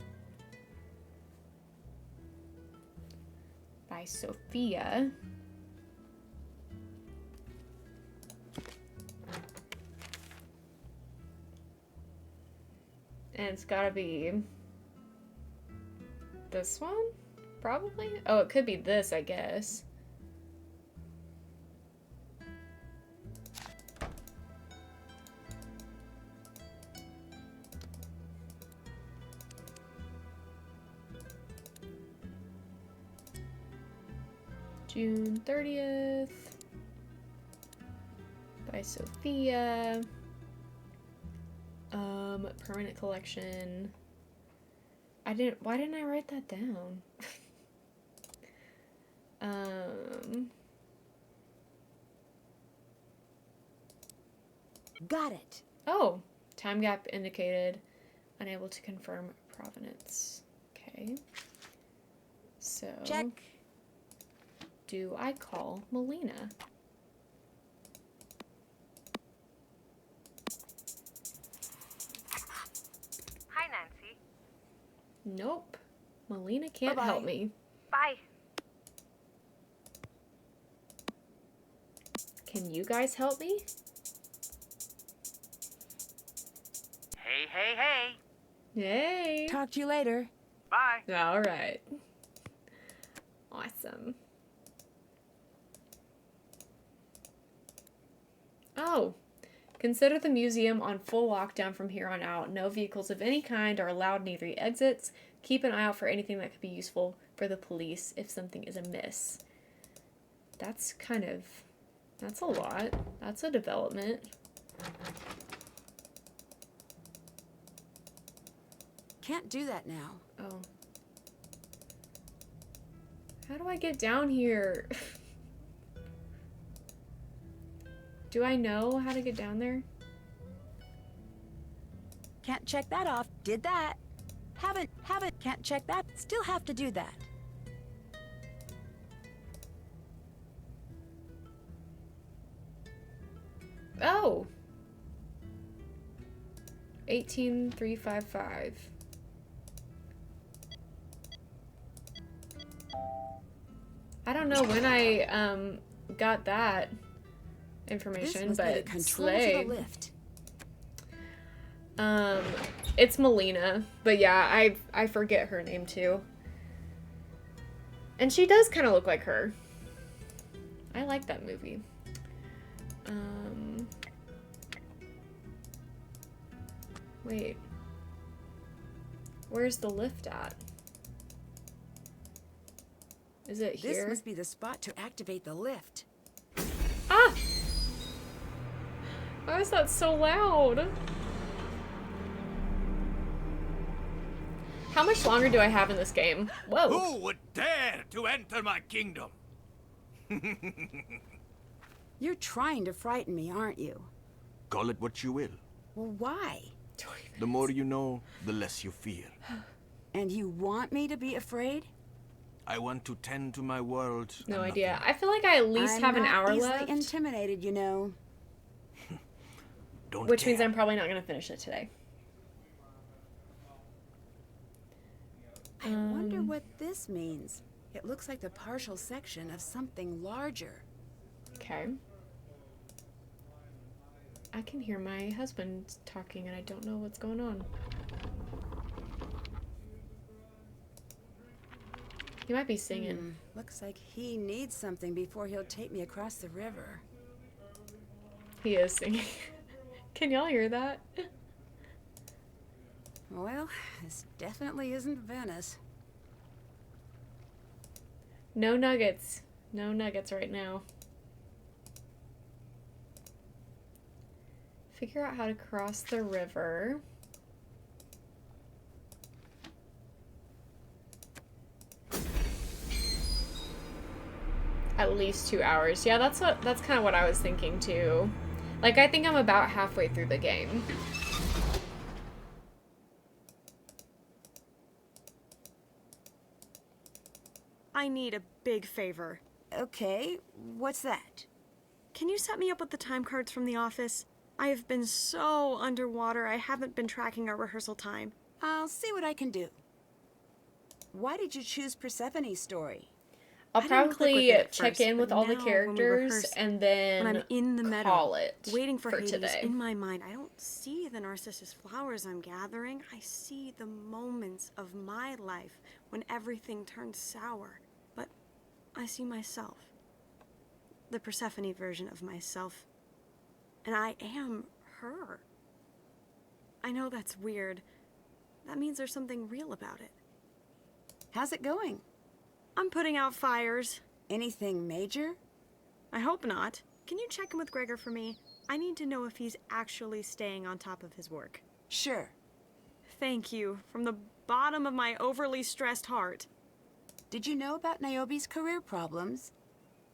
By Sophia. And it's gotta be this one? Probably? Oh, it could be this, I guess. June 30th. By Sophia. Permanent collection. Why didn't I write that down? Got it. Oh, time gap indicated. Unable to confirm provenance. Okay. So. Check. Do I call Melina? Hi, Nancy. Nope. Melina can't Bye-bye. help me. Bye. Can you guys help me? Hey, hey, hey! Yay! Talk to you later. Bye. Alright. Awesome. Oh. Consider the museum on full lockdown from here on out. No vehicles of any kind are allowed near the exits. Keep an eye out for anything that could be useful for the police if something is amiss. That's a lot. That's a development. Can't do that now. Oh. How do I get down here? Do I know how to get down there? Can't check that off. Did that. Haven't. Can't check that. Still have to do that. Oh. 18355. I don't know when I got that information, This but the control slay. to the lift. It's Melina, but yeah, I forget her name too. And she does kind of look like her. I like that movie. Wait. Where's the lift at? Is it This here? must be the spot to activate the lift. Ah! Why is that so loud? How much longer do I have in this game? Whoa. Who would dare to enter my kingdom? You're trying to frighten me, aren't you? Call it what you will. Well, why? The more you know, the less you fear. And you want me to be afraid? I want to tend to my world. No and idea. nothing I feel like I at least I'm have an not hour easily left. intimidated, you know. Don't Which means care. I'm probably not going to finish it today. I wonder what this means. It looks like the partial section of something larger. Okay. I can hear my husband talking and I don't know what's going on. He might be singing. Looks like he needs something before he'll take me across the river. He is singing. Can y'all hear that? Well, this definitely isn't Venice. No nuggets. No nuggets right now. Figure out how to cross the river. At least 2 hours. Yeah, that's kind of what I was thinking too. Like, I think I'm about halfway through the game. I need a big favor. Okay, what's that? Can you set me up with the time cards from the office? I have been so underwater, I haven't been tracking our rehearsal time. I'll see what I can do. Why did you choose Persephone's story? I'll I didn't click with probably it at check first, in with but all the now when we characters rehearse, and then when I'm in the meadow, call it waiting for Hades, today. in my mind, I don't see the narcissus flowers I'm gathering. I see the moments of my life when everything turns sour. But I see myself. The Persephone version of myself. And I am her. I know that's weird. That means there's something real about it. How's it going? I'm putting out fires. Anything major? I hope not. Can you check in with Gregor for me? I need to know if he's actually staying on top of his work. Sure. Thank you, from the bottom of my overly stressed heart. Did you know about Niobe's career problems?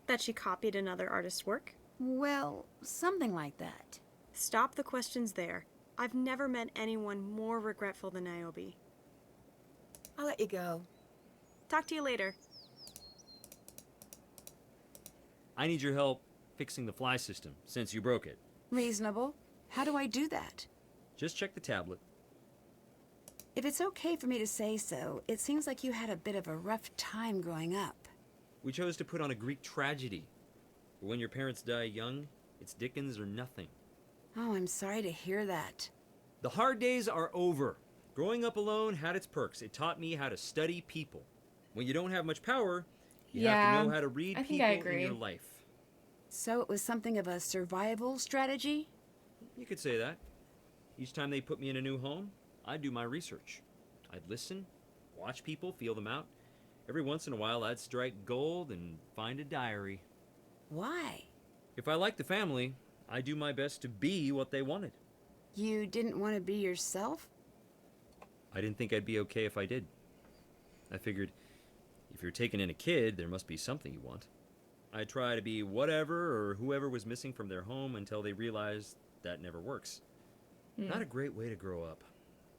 That she copied another artist's work? Well, something like that. Stop the questions there. I've never met anyone more regretful than Niobe. I'll let you go. Talk to you later. I need your help fixing the fly system, since you broke it. Reasonable. How do I do that? Just check the tablet. If it's okay for me to say so, it seems like you had a bit of a rough time growing up. We chose to put on a Greek tragedy. But when your parents die young, it's Dickens or nothing. Oh, I'm sorry to hear that. The hard days are over. Growing up alone had its perks. It taught me how to study people. When you don't have much power, you have to know how to read people in your life. So it was something of a survival strategy? You could say that. Each time they put me in a new home, I'd do my research. I'd listen, watch people, feel them out. Every once in a while, I'd strike gold and find a diary. Why? If I liked the family, I'd do my best to be what they wanted. You didn't want to be yourself? I didn't think I'd be okay if I did. I figured, if you're taking in a kid, there must be something you want. I'd try to be whatever or whoever was missing from their home until they realized that never works. Not a great way to grow up.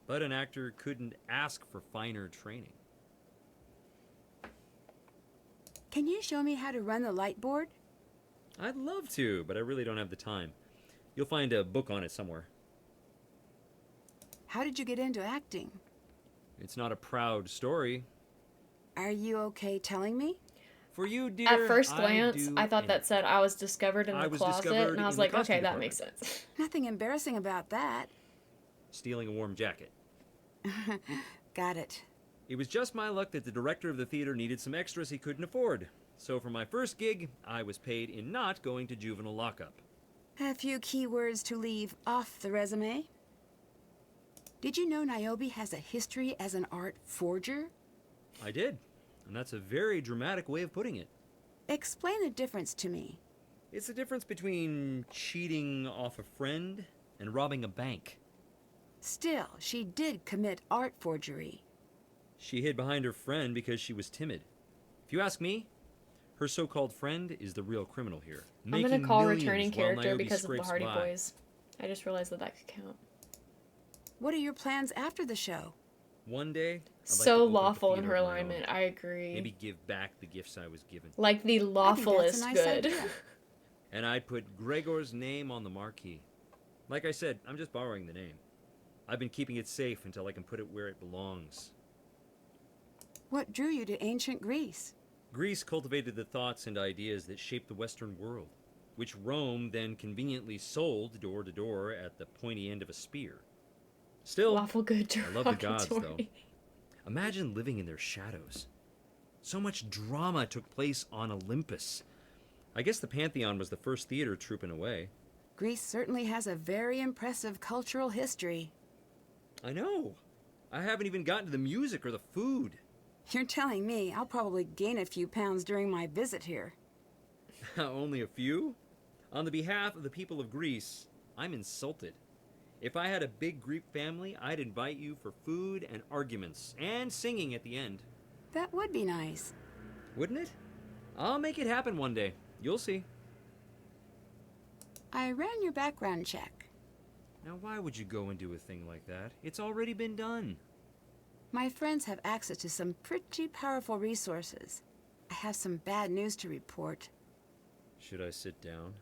But an actor couldn't ask for finer training. Can you show me how to run the light board? I'd love to, but I really don't have the time. You'll find a book on it somewhere. How did you get into acting? It's not a proud story. Are you okay telling me? For you, dear, At first glance, I thought anything. that said I was discovered in I the was closet, discovered and I was in the like, okay, costume that makes department. sense. Nothing embarrassing about that. Stealing a warm jacket. Got it. It was just my luck that the director of the theater needed some extras he couldn't afford. So for my first gig, I was paid in not going to juvenile lockup. A few keywords to leave off the resume. Did you know Niobe has a history as an art forger? I did, and that's a very dramatic way of putting it. Explain the difference to me. It's the difference between cheating off a friend and robbing a bank. Still, she did commit art forgery. She hid behind her friend because she was timid. If you ask me, her so-called friend is the real criminal here. I'm gonna making call millions returning while character Niobe because of the scrapes Hardy by. Boys. I just realized that could count. What are your plans after the show? One day, I'd like to So open up a lawful in theater her of my own. alignment, I agree. Maybe give back the gifts I was given. Like the I think lawfulest that's a nice good. idea. And I'd put Gregor's name on the marquee. Like I said, I'm just borrowing the name. I've been keeping it safe until I can put it where it belongs. What drew you to ancient Greece? Greece cultivated the thoughts and ideas that shaped the Western world, which Rome then conveniently sold door to door at the pointy end of a spear. Still, Lawful good I love the gods, though. derogatory. Imagine living in their shadows. So much drama took place on Olympus. I guess the Pantheon was the first theater troupe in a way. Greece certainly has a very impressive cultural history. I know. I haven't even gotten to the music or the food. You're telling me I'll probably gain a few pounds during my visit here. Only a few? On the behalf of the people of Greece, I'm insulted. If I had a big Greek family, I'd invite you for food and arguments, and singing at the end. That would be nice. Wouldn't it? I'll make it happen one day. You'll see. I ran your background check. Now, why would you go and do a thing like that? It's already been done. My friends have access to some pretty powerful resources. I have some bad news to report. Should I sit down?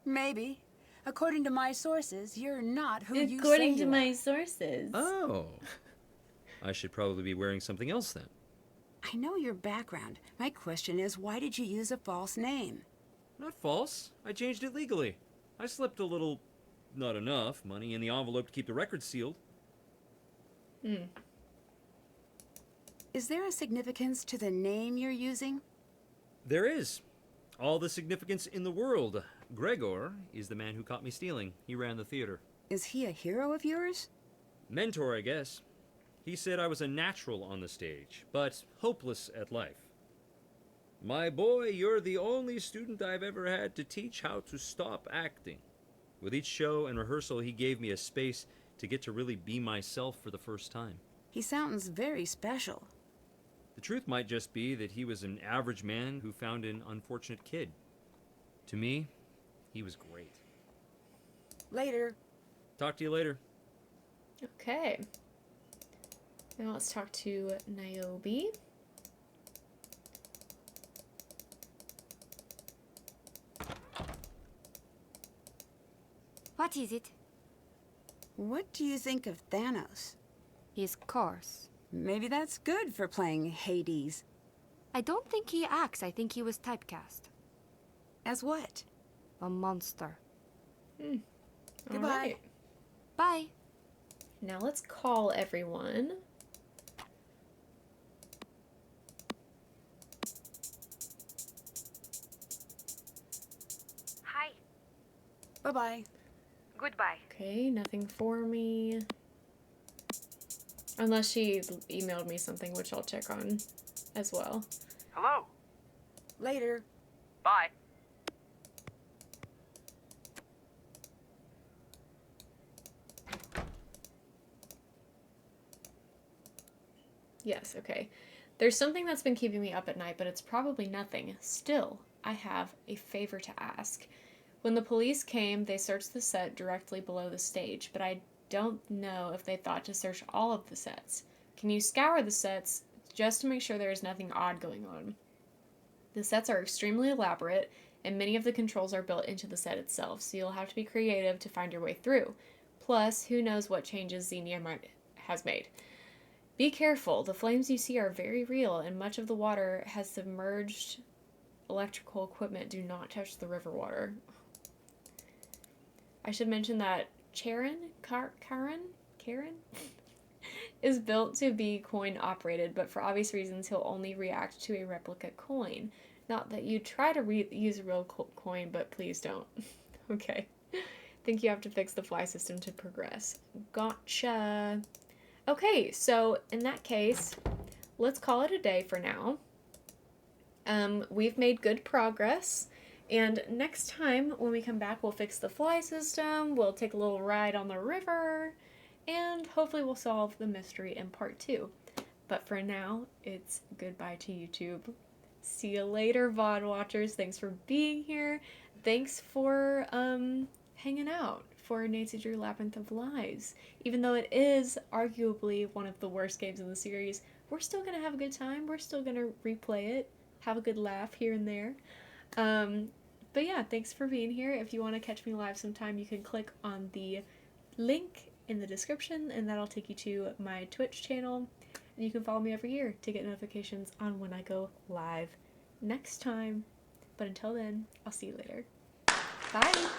Maybe. According to my sources, you're not who you say According to you my are. sources. Oh. I should probably be wearing something else then. I know your background. My question is, why did you use a false name? Not false. I changed it legally. I slipped a little, not enough, money in the envelope to keep the record sealed. Is there a significance to the name you're using? There is. All the significance in the world. Gregor is the man who caught me stealing. He ran the theater. Is he a hero of yours? Mentor, I guess. He said I was a natural on the stage, but hopeless at life. My boy, you're the only student I've ever had to teach how to stop acting. With each show and rehearsal, he gave me a space to get to really be myself for the first time. He sounds very special. The truth might just be that he was an average man who found an unfortunate kid. To me, he was great. Later. Talk to you later. Okay. Now let's talk to Niobe. What is it? What do you think of Thanos? He's coarse. Maybe that's good for playing Hades. I don't think he acts. I think he was typecast. As what? A monster. Goodbye. Alright. Bye. Now let's call everyone. Hi. Bye-bye. Goodbye. Okay, nothing for me. Unless she emailed me something, which I'll check on as well. Hello? Later. Bye. Yes, okay. There's something that's been keeping me up at night, but it's probably nothing. Still, I have a favor to ask. When the police came, they searched the set directly below the stage, but I don't know if they thought to search all of the sets. Can you scour the sets just to make sure there is nothing odd going on? The sets are extremely elaborate, and many of the controls are built into the set itself, so you'll have to be creative to find your way through. Plus, who knows what changes Xenia has made. Be careful, the flames you see are very real, and much of the water has submerged electrical equipment. Do not touch the river water. I should mention that Karen is built to be coin operated, but for obvious reasons he'll only react to a replica coin. Not that you try to use a real coin, but please don't. Okay. Think you have to fix the fly system to progress. Gotcha. Okay, so in that case, let's call it a day for now. We've made good progress, and next time when we come back, we'll fix the fly system, we'll take a little ride on the river, and hopefully we'll solve the mystery in part 2. But for now, it's goodbye to YouTube. See you later, VOD watchers. Thanks for being here. Thanks for hanging out for Nancy Drew Labyrinth of Lies. Even though it is arguably one of the worst games in the series, we're still going to have a good time. We're still going to replay it, have a good laugh here and there. But yeah, thanks for being here. If you want to catch me live sometime, you can click on the link in the description, and that'll take you to my Twitch channel. And you can follow me over here to get notifications on when I go live next time. But until then, I'll see you later. Bye!